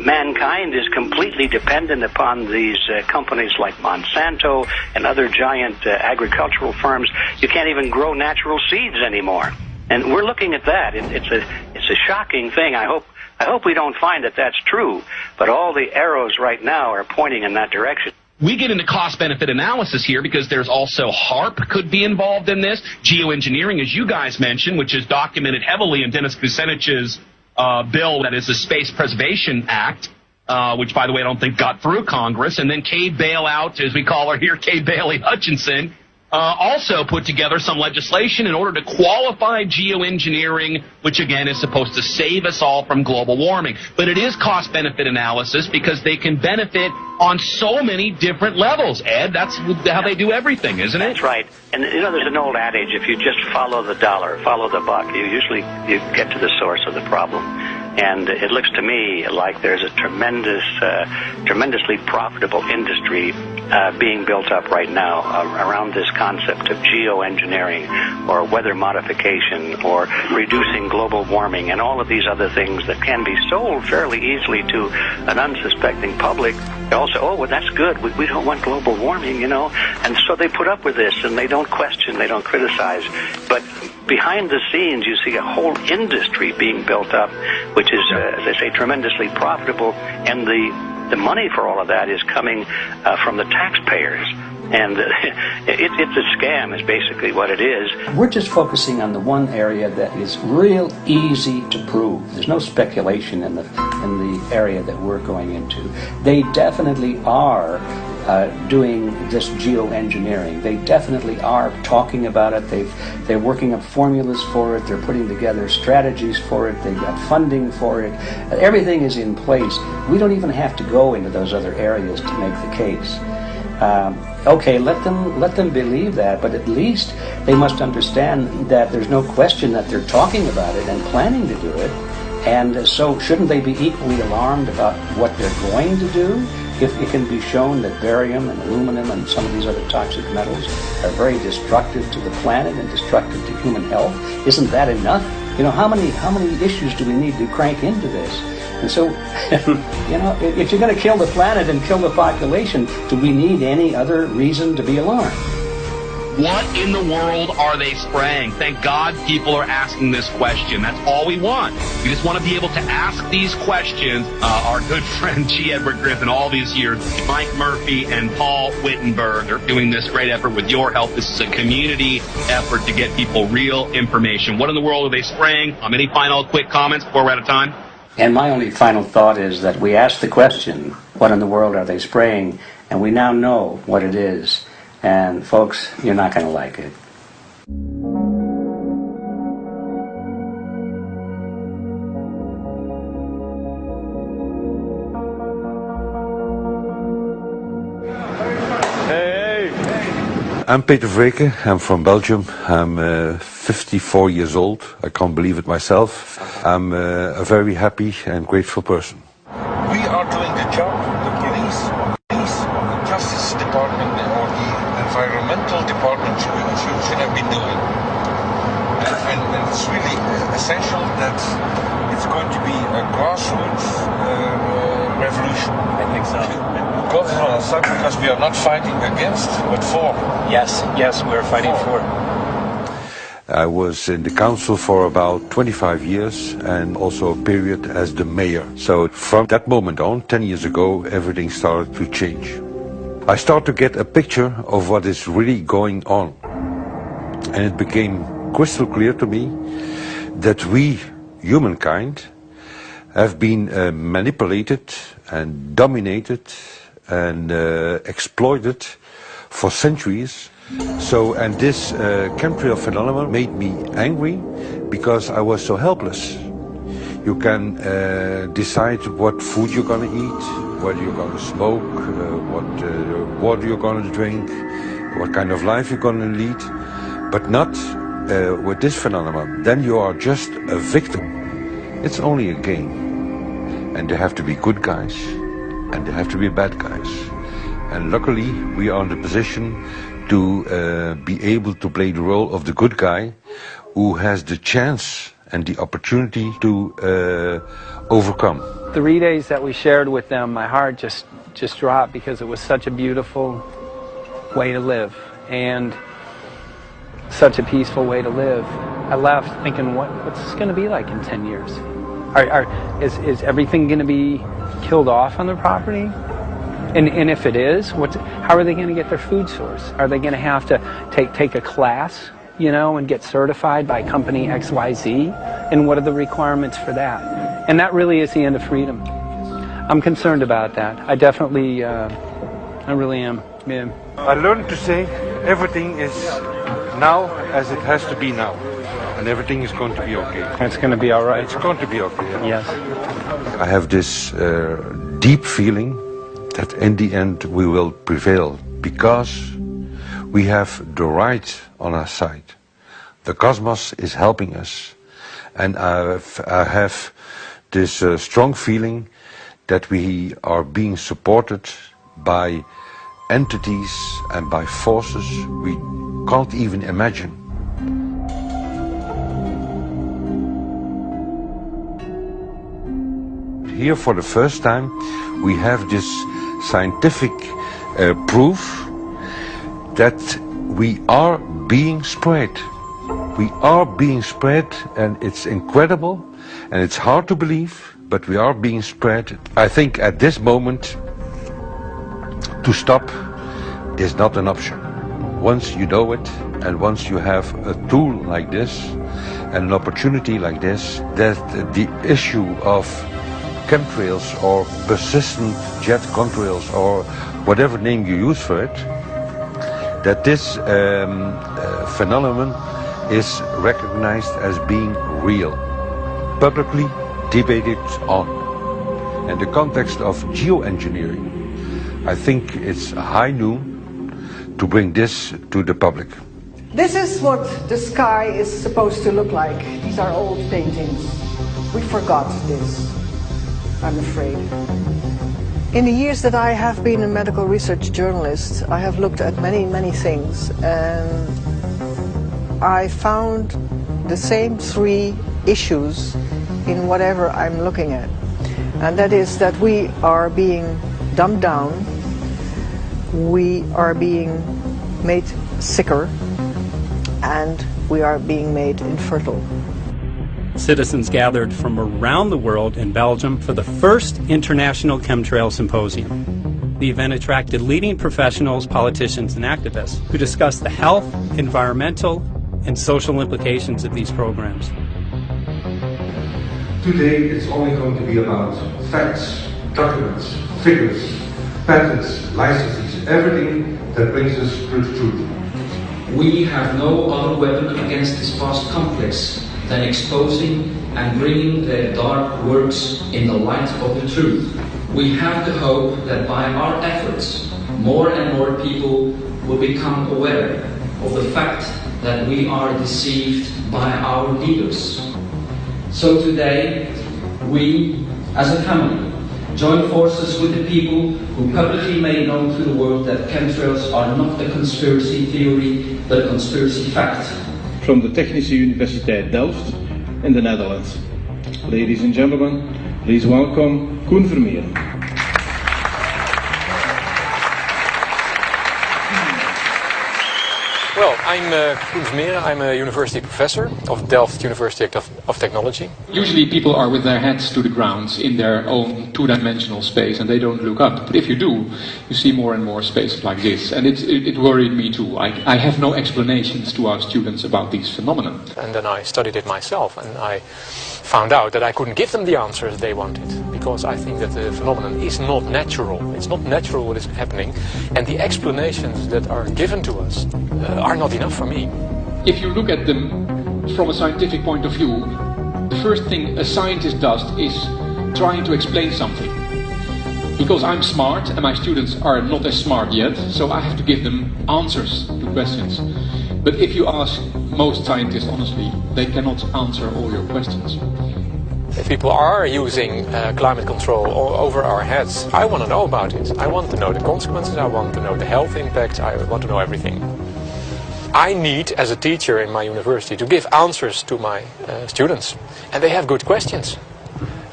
mankind is completely dependent upon these companies like Monsanto and other giant agricultural firms. You can't even grow natural seeds anymore. And we're looking at that. It's a shocking thing. I hope we don't find that that's true, but all the arrows right now are pointing in that direction. We get into cost-benefit analysis here because there's also HARP could be involved in this, geoengineering, as you guys mentioned, which is documented heavily in Dennis Kucinich's bill, that is the Space Preservation Act, which, by the way, I don't think got through Congress. And then Kay Bailout, as we call her here, Kay Bailey Hutchinson, also put together some legislation in order to qualify geoengineering, which again is supposed to save us all from global warming. But it is cost-benefit analysis because they can benefit on so many different levels. Ed, that's how they do everything, isn't it? That's right. And you know, there's an old adage: if you just follow the dollar, follow the buck, you get to the source of the problem. And it looks to me like there's a tremendously profitable industry being built up right now around this concept of geoengineering or weather modification or reducing global warming and all of these other things that can be sold fairly easily to an unsuspecting public. They also, oh, well, that's good. We don't want global warming, you know. And so they put up with this, and they don't question, they don't criticize. But behind the scenes, you see a whole industry being built up, which is, as I say, tremendously profitable, and the money for all of that is coming from the taxpayers. And it's a scam is basically what it is. We're just focusing on the one area that is real easy to prove. There's no speculation in the area that we're going into. They definitely are doing this geoengineering. They definitely are talking about it. They're working up formulas for it. They're putting together strategies for it. They've got funding for it. Everything is in place. We don't even have to go into those other areas to make the case. Okay, let them believe that, but at least they must understand that there's no question that they're talking about it and planning to do it. And so shouldn't they be equally alarmed about what they're going to do if it can be shown that barium and aluminum and some of these other toxic metals are very destructive to the planet and destructive to human health? Isn't that enough? You know, how many issues do we need to crank into this? And so, you know, if you're going to kill the planet and kill the population, do we need any other reason to be alarmed? What in the world are they spraying? Thank God people are asking this question. That's all we want. We just want to be able to ask these questions. Our good friend G. Edward Griffin, all these years, Mike Murphy and Paul Wittenberg are doing this great effort with your help. This is a community effort to get people real information. What in the world are they spraying? Any final quick comments before we're out of time? And my only final thought is that we asked the question, what in the world are they spraying? And we now know what it is. And folks, you're not going to like it. I'm Peter Vreken. I'm from Belgium. I'm 54 years old. I can't believe it myself. I'm a very happy and grateful person. We are doing the job the police, the Justice Department, or the Environmental Department should have been doing. And it's really essential that it's going to be a grassroots revolution. I think so. Because we are not fighting against, but for. Yes, we're fighting for. I was in the council for about 25 years and also a period as the mayor. So from that moment on, 10 years ago, everything started to change. I started to get a picture of what is really going on. And it became crystal clear to me that we, humankind, have been manipulated and dominated and exploited for centuries. So, and this chemtrail phenomenon made me angry because I was so helpless. You can decide what food you're going to eat, whether you're going to smoke, what water you're going to drink, what kind of life you're going to lead, but not with this phenomenon. Then you are just a victim. It's only a game. And there have to be good guys, and there have to be bad guys. And luckily, we are in the position to be able to play the role of the good guy who has the chance and the opportunity to overcome. The 3 days that we shared with them, my heart just dropped because it was such a beautiful way to live and such a peaceful way to live. I left thinking, what's this going to be like in 10 years? Is everything going to be killed off on the property? And if it is, how are they going to get their food source? Are they going to have to take a class, you know, and get certified by company XYZ? And what are the requirements for that? And that really is the end of freedom. I'm concerned about that. I definitely, I really am. Yeah. I learned to say everything is now as it has to be now. And everything is going to be okay. It's going to be all right. It's going to be okay. Yes. I have this deep feeling that in the end we will prevail because we have the right on our side. The cosmos is helping us. And I have this strong feeling that we are being supported by entities and by forces we can't even imagine. Here for the first time we have this scientific proof that we are being spread. We are being spread, and it's incredible and it's hard to believe, but we are being spread. I think at this moment to stop is not an option. Once you know it and once you have a tool like this and an opportunity like this, that the issue of chemtrails or persistent jet contrails or whatever name you use for it, that this phenomenon is recognized as being real, publicly debated on. In the context of geo-engineering, I think it's high noon to bring this to the public. This is what the sky is supposed to look like. These are old paintings. We forgot this, I'm afraid. In the years that I have been a medical research journalist, I have looked at many things, and I found the same three issues in whatever I'm looking at. And that is that we are being dumbed down, we are being made sicker, and we are being made infertile. Citizens gathered from around the world in Belgium for the first International Chemtrail Symposium. The event attracted leading professionals, politicians, and activists who discussed the health, environmental, and social implications of these programs. Today it's only going to be about facts, documents, figures, patents, licenses, everything that brings us to the truth. We have no other weapon against this vast complex than exposing and bringing their dark works in the light of the truth. We have the hope that by our efforts, more and more people will become aware of the fact that we are deceived by our leaders. So today, we, as a family, join forces with the people who publicly made known to the world that chemtrails are not a conspiracy theory, but a conspiracy fact. From the Technische Universiteit Delft in the Netherlands. Ladies and gentlemen, please welcome Koen Vermeeren. Well, I'm Koen Vermeeren. I'm a university professor of Delft University of Technology. Usually people are with their heads to the ground in their own two-dimensional space and they don't look up. But if you do, you see more and more spaces like this. And it worried me too. I have no explanations to our students about these phenomena. And then I studied it myself and I found out that I couldn't give them the answers they wanted, because I think that the phenomenon is not natural. It's not natural what is happening, and the explanations that are given to us are not enough for me. If you look at them from a scientific point of view, the first thing a scientist does is trying to explain something. Because I'm smart and my students are not as smart yet, so I have to give them answers to questions. But if you ask most scientists honestly, they cannot answer all your questions. If people are using climate control over our heads, I want to know about it. I want to know the consequences, I want to know the health impact, I want to know everything. I need, as a teacher in my university, to give answers to my students. And they have good questions.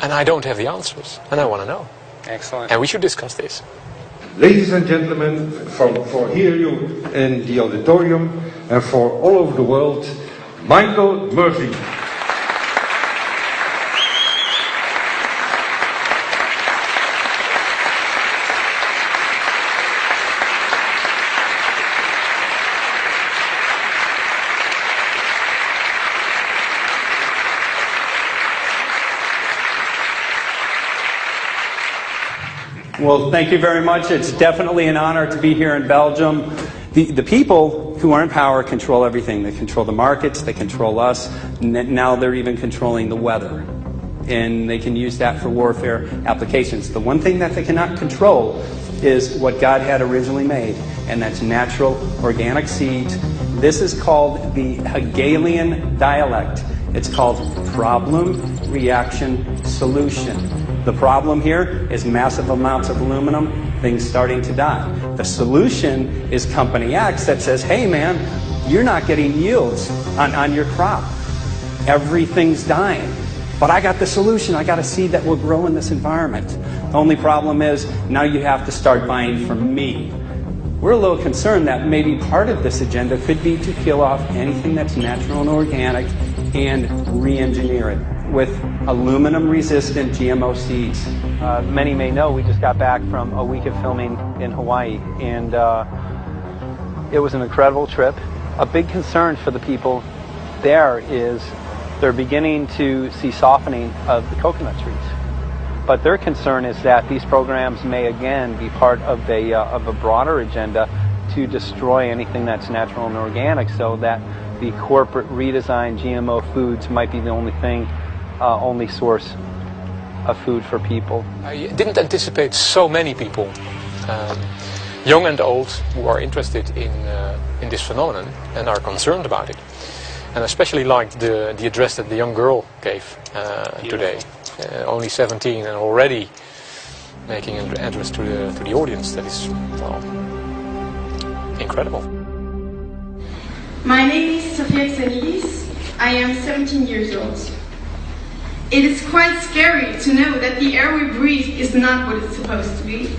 And I don't have the answers. And I want to know. Excellent. And we should discuss this. Ladies and gentlemen, for here you in the auditorium and for all over the world, Michael Murphy. Well, thank you very much. It's definitely an honor to be here in Belgium. The people who are in power control everything. They control the markets, they control us. Now they're even controlling the weather. And they can use that for warfare applications. The one thing that they cannot control is what God had originally made, and that's natural organic seeds. This is called the Hegelian dialect. It's called problem, reaction, solution. The problem here is massive amounts of aluminum, things starting to die. The solution is company X that says, hey man, you're not getting yields on your crop. Everything's dying. But I got the solution. I got a seed that will grow in this environment. The only problem is now you have to start buying from me. We're a little concerned that maybe part of this agenda could be to kill off anything that's natural and organic and re-engineer it with aluminum-resistant GMO seeds. Many may know we just got back from a week of filming in Hawaii, and it was an incredible trip. A big concern for the people there is they're beginning to see softening of the coconut trees. But their concern is that these programs may again be part of a broader agenda to destroy anything that's natural and organic, so that the corporate redesigned GMO foods might be the only source of food for people. I didn't anticipate so many people, young and old, who are interested in this phenomenon and are concerned about it. And I especially liked the address that the young girl gave today. Only 17 and already making an address to the audience. That is, well, incredible. My name is Sofia Xenidis. I am 17 years old. It is quite scary to know that the air we breathe is not what it's supposed to be.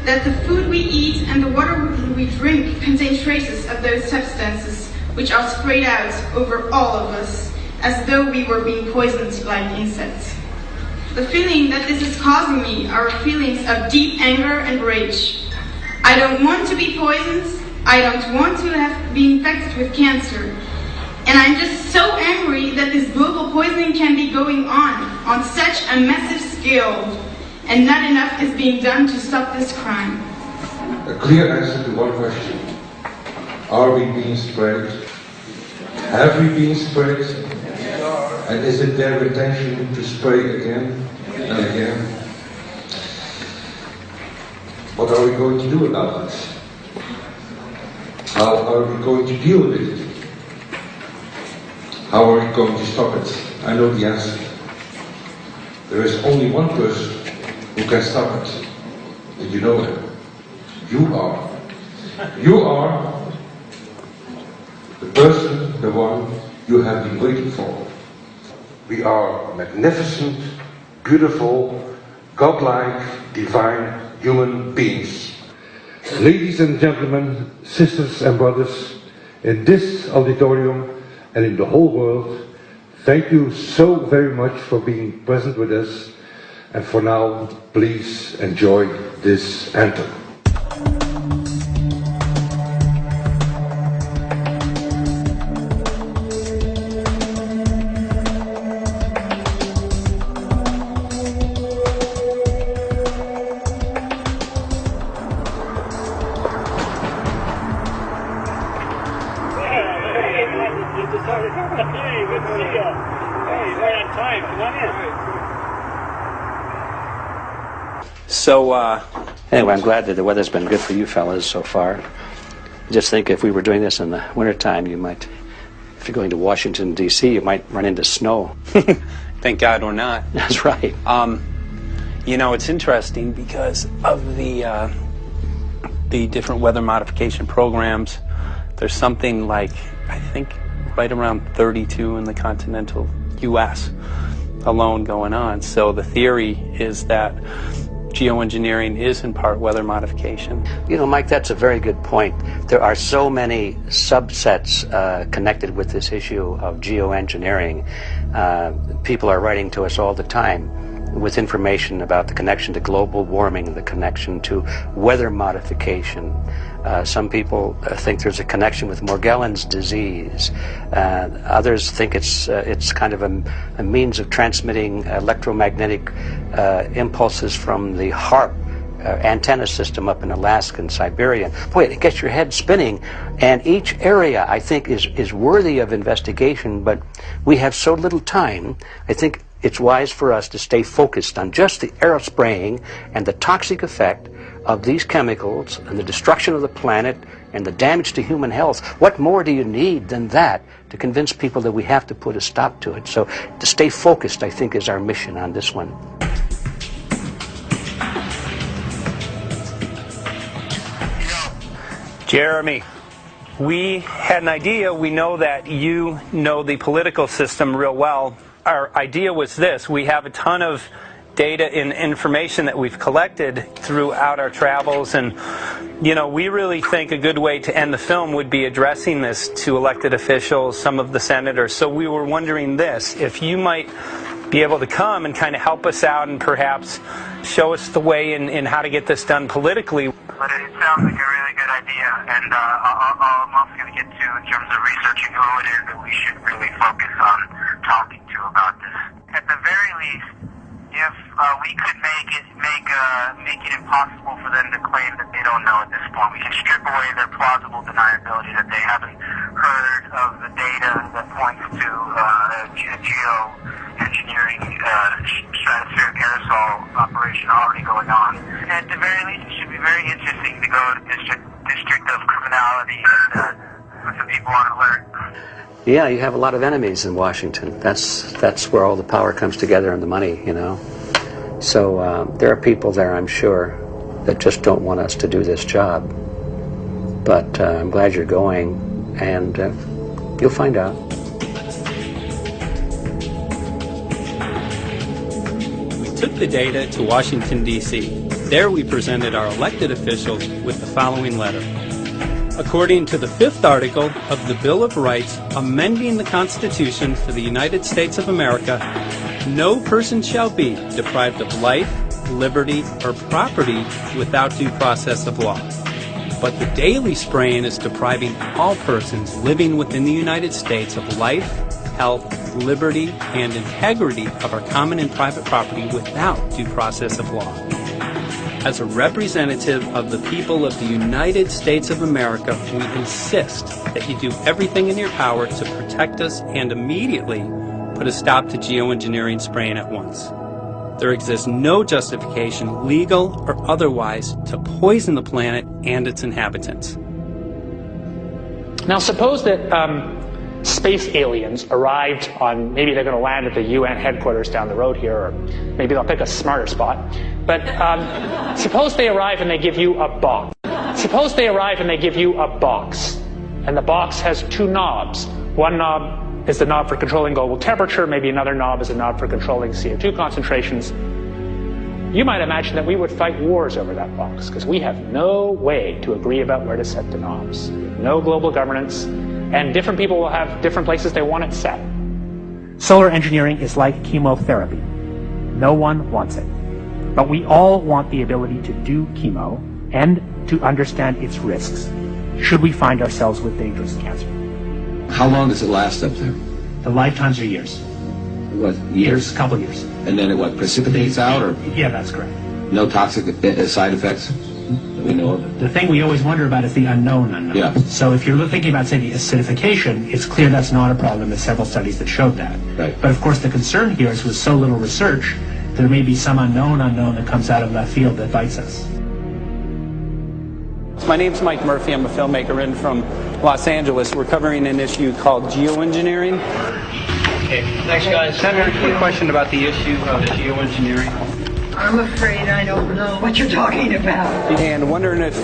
That the food we eat and the water we drink contain traces of those substances which are sprayed out over all of us as though we were being poisoned like insects. The feeling that this is causing me are feelings of deep anger and rage. I don't want to be poisoned. I don't want to be infected with cancer. And I'm just so angry that this global poisoning can be going on such a massive scale, and not enough is being done to stop this crime. A clear answer to one question. Are we being sprayed? Have we been sprayed? And is it their intention to spray again and again? What are we going to do about it? How are we going to deal with it? How are we going to stop it? I know the answer. There is only one person who can stop it. And you know him. You are. You are the person, the one you have been waiting for. We are magnificent, beautiful, godlike, divine human beings. Ladies and gentlemen, sisters and brothers, In this auditorium and in the whole world, thank you so very much for being present with us. And for now, please enjoy this anthem. So, anyway, I'm glad that the weather's been good for you fellas so far. Just think if we were doing this in the wintertime, you might, if you're going to Washington, D.C., you might run into snow. Thank God we're not. That's right. You know, it's interesting because of the different weather modification programs. There's something like, I think, right around 32 in the continental U.S. alone going on. So the theory is that geoengineering is in part weather modification. You know, Mike, that's a very good point. There are so many subsets connected with this issue of geoengineering. People are writing to us all the time with information about the connection to global warming, the connection to weather modification. Some people think there's a connection with Morgellons disease. Others think it's kind of a means of transmitting electromagnetic impulses from the HAARP antenna system up in Alaska and Siberia. Boy, it gets your head spinning. And each area, I think, is worthy of investigation, but we have so little time. I think it's wise for us to stay focused on just the aerospraying and the toxic effect of these chemicals and the destruction of the planet and the damage to human health. What more do you need than that to convince people that we have to put a stop to it? So to stay focused, I think, is our mission on this one. Jeremy, we had an idea. We know that you know the political system real well. Our idea was this. We have a ton of data and information that we've collected throughout our travels, and you know, we really think a good way to end the film would be addressing this to elected officials, some of the senators. So we were wondering this, if you might be able to come and kind of help us out and perhaps show us the way in how to get this done politically. But it sounds like a really good idea, and I'm also going to get to, in terms of researching who it is that we should really focus on talking to about this. At the very least, if we could make it impossible for them to claim that they don't know at this point, we can strip away their plausible deniability that they haven't heard of the data that points to geo-engineering stratospheric aerosol operation already going on. At the very least, it should be very interesting to go to District of Criminality and put some people on alert. Yeah, you have a lot of enemies in Washington. That's where all the power comes together and the money, you know. So there are people there, I'm sure, that just don't want us to do this job. But I'm glad you're going, and you'll find out. We took the data to Washington, D.C. There we presented our elected officials with the following letter. According to the 5th article of the Bill of Rights amending the Constitution for the United States of America, no person shall be deprived of life, liberty, or property without due process of law. But the daily spraying is depriving all persons living within the United States of life, health, liberty, and integrity of our common and private property without due process of law. As a representative of the people of the United States of America, we insist that you do everything in your power to protect us and immediately put a stop to geoengineering spraying at once. There exists no justification, legal or otherwise, to poison the planet and its inhabitants. Now suppose that space aliens arrived on, maybe they're going to land at the UN headquarters down the road here, or maybe they'll pick a smarter spot. But suppose they arrive and they give you a box. Suppose they arrive and they give you a box, and the box has 2 knobs. One knob is the knob for controlling global temperature, maybe another knob is a knob for controlling CO2 concentrations. You might imagine that we would fight wars over that box, because we have no way to agree about where to set the knobs. No global governance, and different people will have different places they want it set. Solar engineering is like chemotherapy. No one wants it. But we all want the ability to do chemo and to understand its risks, should we find ourselves with dangerous cancer. How long does it last up there? The lifetimes are years. What, years? A couple years. And then it what, precipitates out, or? Yeah, that's correct. No toxic side effects that we know of? The thing we always wonder about is the unknown. Yeah. So if you're thinking about, say, the acidification, it's clear that's not a problem. There's several studies that showed that. Right. But of course the concern here is with so little research, there may be some unknown that comes out of left field that bites us. My name's Mike Murphy. I'm a filmmaker in from Los Angeles. We're covering an issue called geoengineering. Okay, thanks guys. Senator, quick question about the issue of geoengineering. I'm afraid I don't know what you're talking about. And wondering if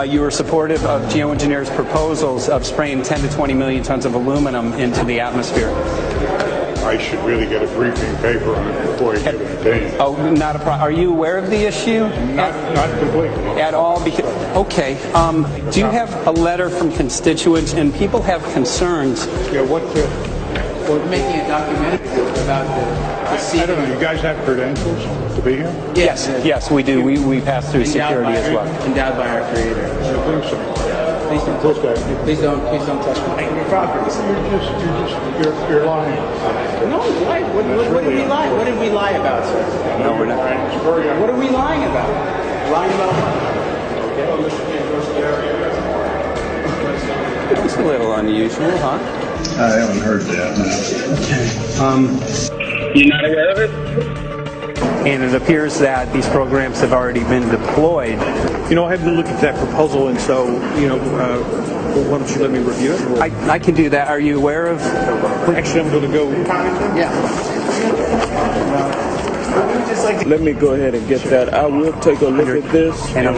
you were supportive of geoengineers' proposals of spraying 10 to 20 million tons of aluminum into the atmosphere. I should really get a briefing paper on it before I give an opinion. Oh, not a problem. Are you aware of the issue? Not completely. At all? Okay. Do you have a letter from constituents, and people have concerns? Yeah, We're making a documentary about the I don't know. You guys have credentials to be here? Yes, we do. We pass through security as well. Endowed by our Creator. I think so. Please don't touch my property. You're lying. No, why? What did we lie? What did we lie about, sir? No, we're not. What are we lying about? Lying about what? It's a little unusual, huh? I haven't heard that. You're not aware of it? And it appears that these programs have already been deployed. You know, I had to look at that proposal, and so, why don't you let me review it? I can do that. Are you aware of? Actually, I'm going to go. Yeah. Let me go ahead and get that. I will take a look at this, and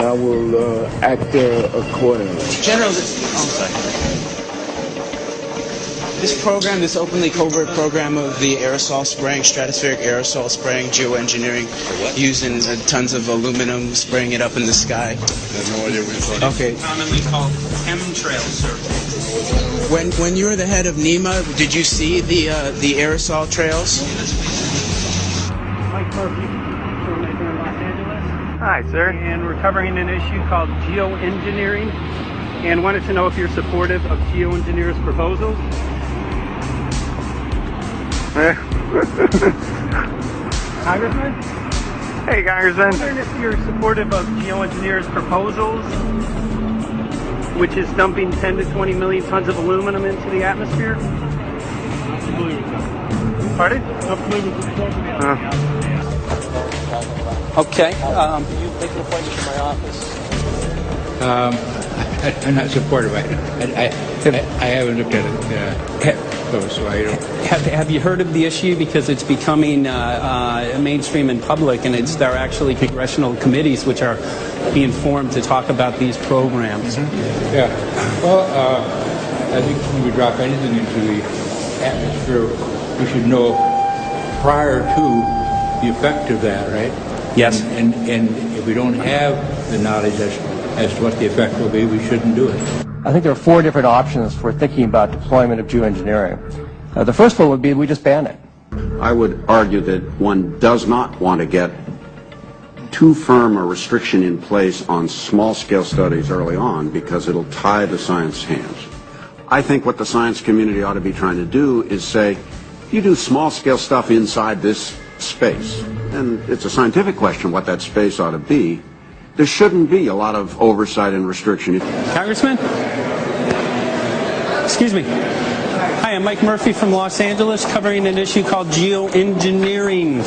I will act accordingly. General, this program, this openly covert program of the aerosol spraying, stratospheric aerosol spraying, geoengineering, using tons of aluminum, spraying it up in the sky. I have no idea what you're talking about. Okay. Commonly called chemtrails, sir. When you were the head of NEMA, did you see the aerosol trails? Mike Murphy, filmmaker in Los Angeles. Hi, sir. And we're covering an issue called geoengineering, and wanted to know if you're supportive of geoengineers' proposals. Congressman? Hey, Congressman. I'm wondering if you're supportive of geoengineers' proposals, which is dumping 10 to 20 million tons of aluminum into the atmosphere. Pardon? Okay. You make an appointment to my office. I'm not supportive of it. I haven't looked at it so I don't. Have you heard of the issue? Because it's becoming mainstream in public, and there are actually congressional committees which are being formed to talk about these programs. Mm-hmm. Yeah. Well, I think when we drop anything into the atmosphere, we should know prior to the effect of that, right? Yes. And if we don't have the knowledge as to what the effect will be, we shouldn't do it. I think there are 4 different options for thinking about deployment of geoengineering. The first one would be we just ban it. I would argue that one does not want to get too firm a restriction in place on small-scale studies early on because it'll tie the science hands. I think what the science community ought to be trying to do is say, you do small-scale stuff inside this space, and it's a scientific question what that space ought to be. There shouldn't be a lot of oversight and restriction. Congressman? Excuse me. Hi, I'm Mike Murphy from Los Angeles, covering an issue called geoengineering.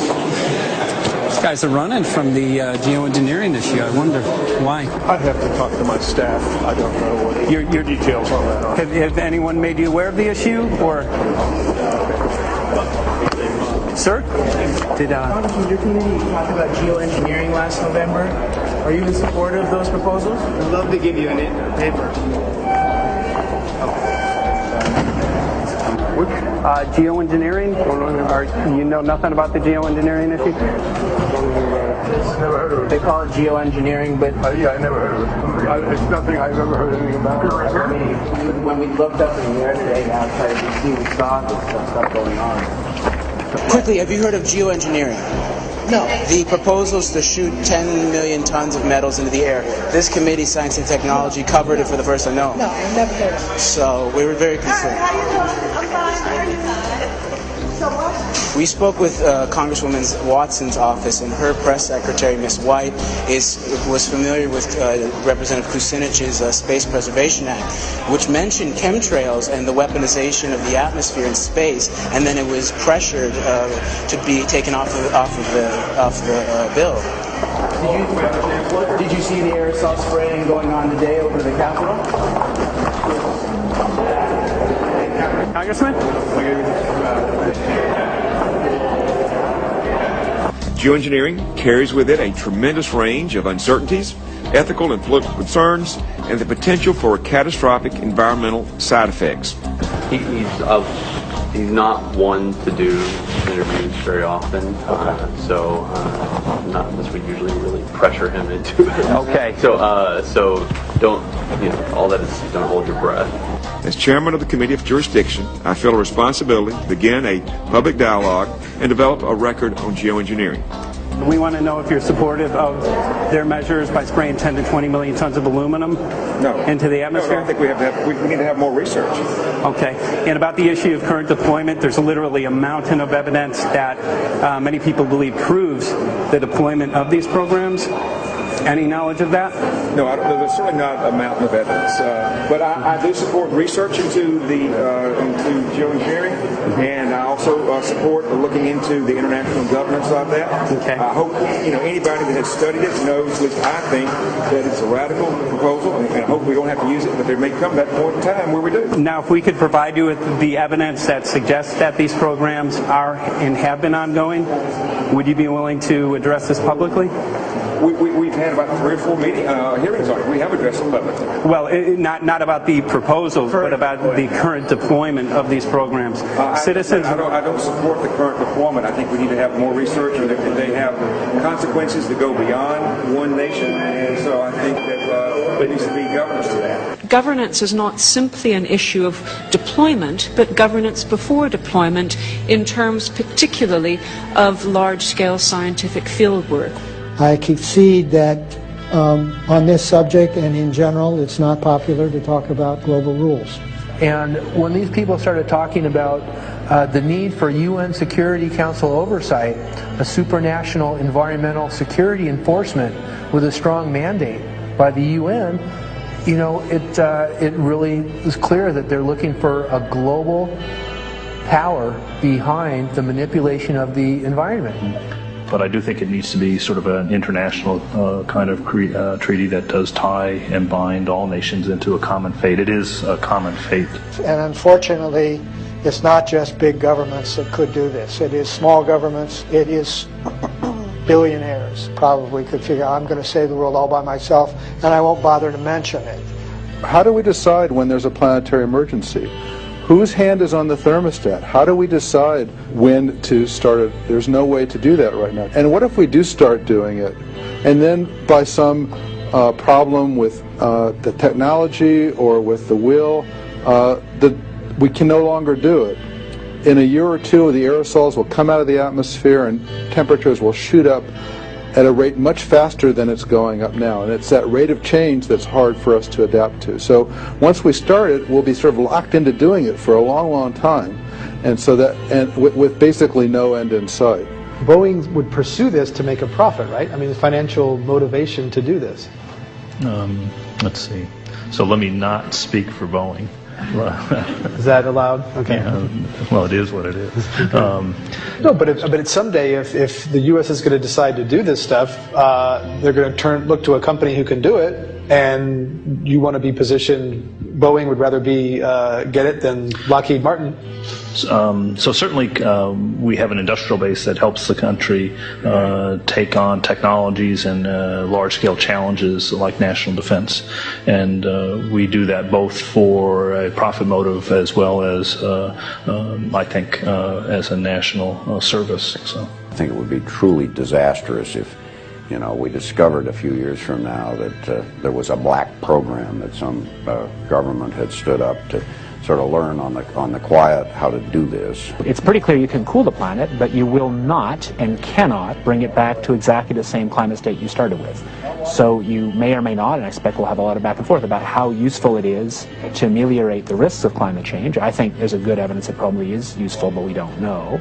These guys are running from the geoengineering issue. I wonder why. I'd have to talk to my staff. I don't know what your details on that are. Have anyone made you aware of the issue, or? Sir? Congressman, your committee talked about geoengineering last November. Are you in support of those proposals? I'd love to give you a paper. Geoengineering? You know nothing about the geoengineering issue? like this. Never heard of it. They call it geo-engineering, but yeah, I never heard of it. It's nothing I've ever heard anything about. When we looked up in the air today outside of DC, we saw this stuff going on. Quickly, have you heard of geoengineering? No. The proposals to shoot 10 million tons of metals into the air. This committee, Science and Technology, covered it for the first time. No. No, I've never heard of it. So we were very concerned. How you doing? I'm fine. How are you? So what? We spoke with Congresswoman Watson's office, and her press secretary, Ms. White, was familiar with Representative Kucinich's Space Preservation Act, which mentioned chemtrails and the weaponization of the atmosphere in space, and then it was pressured to be taken off the bill. Did you see the aerosol spraying going on today over the Capitol? Congressman? Geoengineering carries with it a tremendous range of uncertainties, ethical and political concerns, and the potential for catastrophic environmental side effects. He's not one to do interviews very often, so not unless we usually really pressure him into it. Okay. So don't, all that is, don't hold your breath. As chairman of the Committee of Jurisdiction, I feel a responsibility to begin a public dialogue and develop a record on geoengineering. We want to know if you're supportive of their measures by spraying 10 to 20 million tons of aluminum into the atmosphere? No, I think we need to have more research. Okay. And about the issue of current deployment, there's literally a mountain of evidence that many people believe proves the deployment of these programs. Any knowledge of that? No, there's certainly not a mountain of evidence, but I do support research into geoengineering, and I also support looking into the international governance of that. Okay. I hope anybody that has studied it knows, at least I think, that it's a radical proposal, and I hope we don't have to use it, but there may come that point in time where we do. Now, if we could provide you with the evidence that suggests that these programs are and have been ongoing, would you be willing to address this publicly? We've had about 3 or 4 hearings on it. We have addressed them publicly. Well, not about the proposals, but about the current deployment of these programs. Citizens. I don't support the current deployment. I think we need to have more research, or they have consequences that go beyond one nation, and so I think that there needs to be governance to that. Governance is not simply an issue of deployment, but governance before deployment in terms particularly of large-scale scientific fieldwork. I concede that on this subject and in general, it's not popular to talk about global rules. And when these people started talking about the need for UN Security Council oversight, a supranational environmental security enforcement with a strong mandate by the UN, it really is clear that they're looking for a global power behind the manipulation of the environment. But I do think it needs to be sort of an international kind of treaty that does tie and bind all nations into a common fate. It is a common fate. And unfortunately, it's not just big governments that could do this. It is small governments. It is billionaires probably could figure out, I'm going to save the world all by myself, and I won't bother to mention it. How do we decide when there's a planetary emergency? Whose hand is on the thermostat? How do we decide when to start it? There's no way to do that right now. And what if we do start doing it, and then by some problem with the technology or with the will, we can no longer do it? In a year or two, the aerosols will come out of the atmosphere and temperatures will shoot up at a rate much faster than it's going up now. And it's that rate of change that's hard for us to adapt to. So once we start it, we'll be sort of locked into doing it for a long, long time. And so with basically no end in sight. Boeing would pursue this to make a profit, right? I mean, the financial motivation to do this. Let's see. So let me not speak for Boeing. Is that allowed? Okay. Yeah, well, it is what it is. No, but someday, if the U.S. is going to decide to do this stuff, they're going to look to a company who can do it, and you want to be positioned. Boeing would rather get it than Lockheed Martin. So certainly we have an industrial base that helps the country take on technologies and large-scale challenges like national defense. And we do that both for a profit motive as well as, I think, as a national service. So I think it would be truly disastrous if you know, we discovered a few years from now that there was a black program that some government had stood up to sort of learn on the quiet how to do this. It's pretty clear you can cool the planet, but you will not and cannot bring it back to exactly the same climate state you started with. So you may or may not, and I expect we'll have a lot of back and forth about how useful it is to ameliorate the risks of climate change. I think there's a good evidence it probably is useful, but we don't know.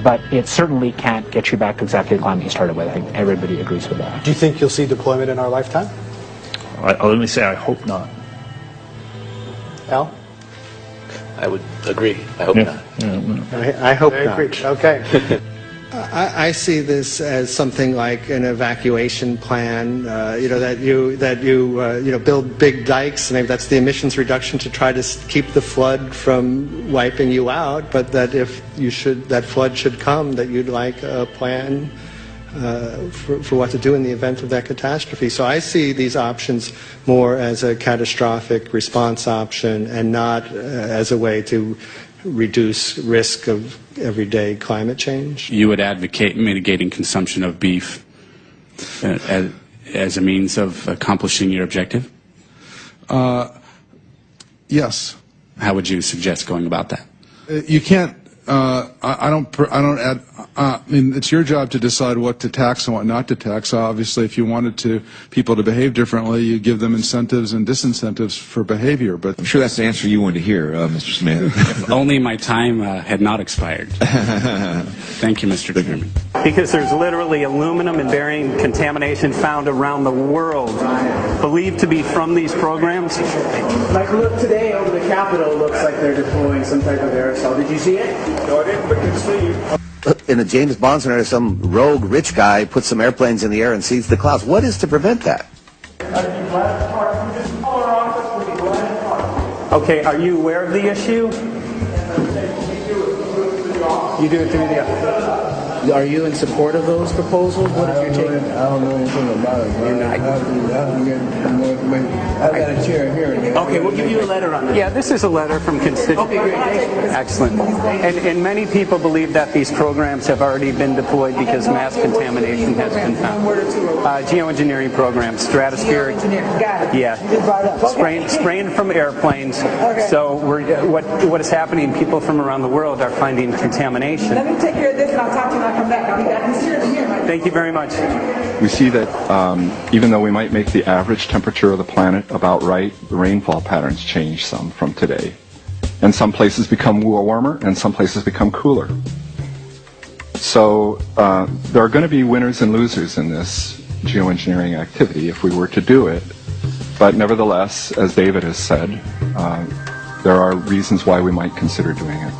But it certainly can't get you back to exactly the climate you started with. I think everybody agrees with that. Do you think you'll see deployment in our lifetime? Let me say I hope not. Al? I would agree. I hope not. I hope I not. agree. Okay. I see this as something like an evacuation plan. That you build big dikes. Maybe that's the emissions reduction to try to keep the flood from wiping you out. But that if that flood should come, that you'd like a plan for what to do in the event of that catastrophe. So I see these options more as a catastrophic response option and not as a way to reduce risk of everyday climate change. You would advocate mitigating consumption of beef as a means of accomplishing your objective? Yes. How would you suggest going about that? You can't. I mean, it's your job to decide what to tax and what not to tax. Obviously, if you wanted people to behave differently, you give them incentives and disincentives for behavior. But I'm sure that's the answer you wanted to hear, Mr. Smith. If only my time had not expired. Thank you, Mr. Chairman. Because there's literally aluminum and barium contamination found around the world, believed to be from these programs. Like, look today over the Capitol, looks like they're deploying some type of aerosol. Did you see it? No, I didn't, but good to see you. In the James Bond scenario, some rogue rich guy puts some airplanes in the air and sees the clouds. What is to prevent that? Okay, are you aware of the issue? You do it through the... Are you in support of those proposals? What is your take? I don't know anything about it. I have to get more information. I've got a chair here. Okay, we'll give you a letter on that. Yeah, this is a letter from constituents. Okay, great. Excellent. And many people believe that these programs have already been deployed because mass contamination has been found. Geoengineering programs, stratospheric. Got it. Yeah. Spraying from airplanes. Okay. So what is happening? People from around the world are finding contamination. Let me take care of this and I'll talk to you when I come back. I'll be back. Thank you very much. We see that even though we might make the average temperature of the planet about right, the rainfall patterns change some from today. And some places become warmer and some places become cooler. So there are going to be winners and losers in this geoengineering activity if we were to do it. But nevertheless, as David has said, there are reasons why we might consider doing it.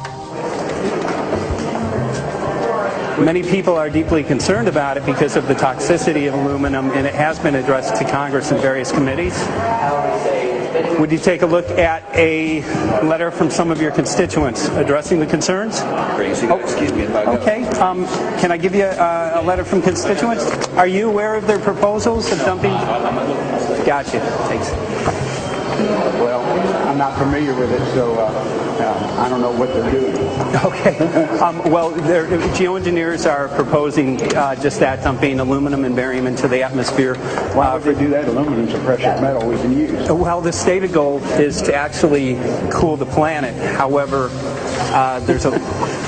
Many people are deeply concerned about it because of the toxicity of aluminum, and it has been addressed to Congress in various committees. Would you take a look at a letter from some of your constituents addressing the concerns? Excuse me if I go. Okay. Can I give you a letter from constituents? Are you aware of their proposals of dumping? Gotcha. Thanks. Well, I'm not familiar with it, so I don't know what they're doing. Okay. Well, geoengineers are proposing just that, dumping aluminum and barium into the atmosphere. Why would they do that? Aluminum's a precious metal we can use. Well, the stated goal is to actually cool the planet. However, there's a...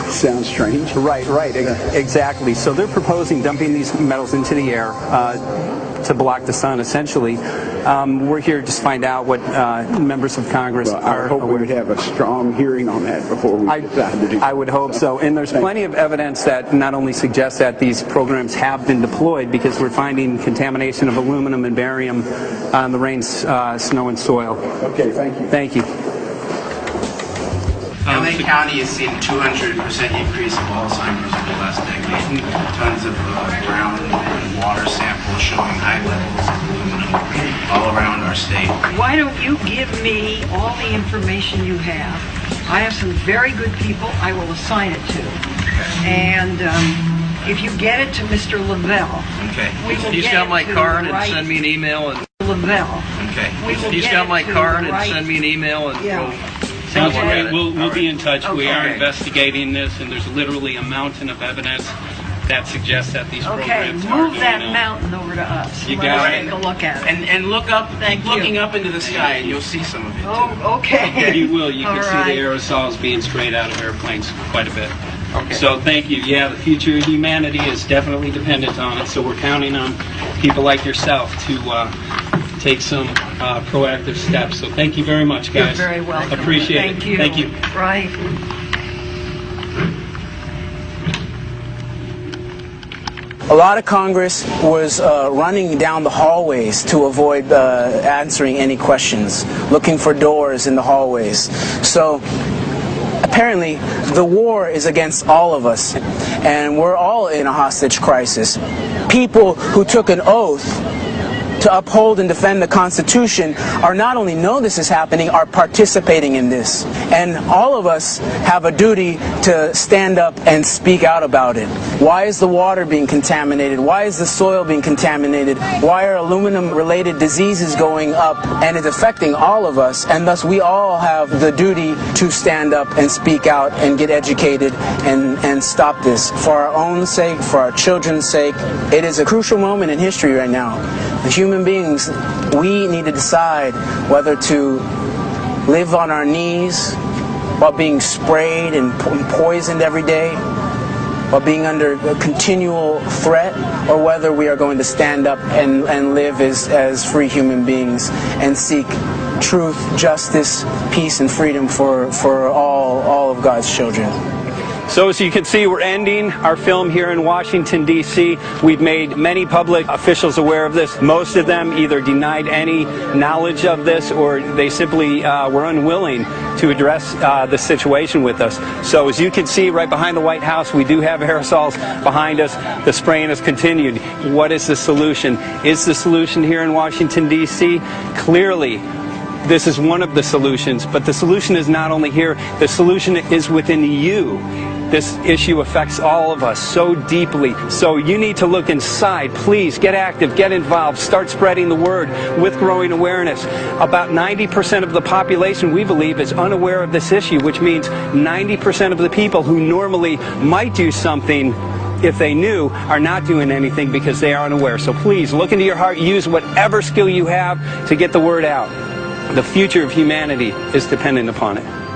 Sounds strange. Right, exactly. So they're proposing dumping these metals into the air to block the sun, essentially. We're here to just find out what members of Congress are... I hope we would have a strong hearing on that before we decide to do it. I would hope so. And there's plenty of evidence that not only suggests that these programs have been deployed, because we're finding contamination of aluminum and barium on the rain, snow, and soil. Okay, thank you. Thank you. LA County has seen a 200% increase of Alzheimer's over the last decade. Tons of ground and water samples showing high levels of aluminum all around our state. Why don't you give me all the information you have? I have some very good people I will assign it to. And if you get it to Mr. Lavelle, He's got my card and send me an email. Lavelle. Okay. He's got my card and send me an email and Sounds great. We'll be in touch. We are investigating this, and there's literally a mountain of evidence that suggests that these Okay, programs move are that going on. mountain over to us. You Let got us it. take a look at it. And look up, looking you. up into the sky, and you'll see some of it. Oh, okay. You will. You can All see right. the aerosols being sprayed out of airplanes quite a bit. Okay. So thank you. Yeah, the future of humanity is definitely dependent on it. So we're counting on people like yourself to take some proactive steps. So thank you very much, guys. You're very welcome. Appreciate Thank it. you. Thank you. Right. A lot of Congress was running down the hallways to avoid answering any questions, looking for doors in the hallways. So apparently the war is against all of us, and we're all in a hostage crisis. People who took an oath to uphold and defend the Constitution are not only know this is happening, are participating in this. And all of us have a duty to stand up and speak out about it. Why is the water being contaminated? Why is the soil being contaminated? Why are aluminum-related diseases going up? And it's affecting all of us, and thus we all have the duty to stand up and speak out and get educated and stop this. For our own sake, for our children's sake, it is a crucial moment in history right now. The human beings, we need to decide whether to live on our knees while being sprayed and poisoned every day, while being under a continual threat, or whether we are going to stand up and live as free human beings and seek truth, justice, peace, and freedom for all of God's children. So as you can see, we're ending our film here in Washington, D.C. We've made many public officials aware of this. Most of them either denied any knowledge of this, or they simply were unwilling to address the situation with us. So as you can see right behind the White House, we do have aerosols behind us. The spraying has continued. What is the solution? Is the solution here in Washington, D.C.? Clearly, this is one of the solutions, but the solution is not only here, the solution is within you. This issue affects all of us so deeply. So you need to look inside. Please get active, get involved, start spreading the word with growing awareness. About 90% of the population, we believe, is unaware of this issue, which means 90% of the people who normally might do something if they knew are not doing anything because they are unaware. So please look into your heart, use whatever skill you have to get the word out. The future of humanity is dependent upon it.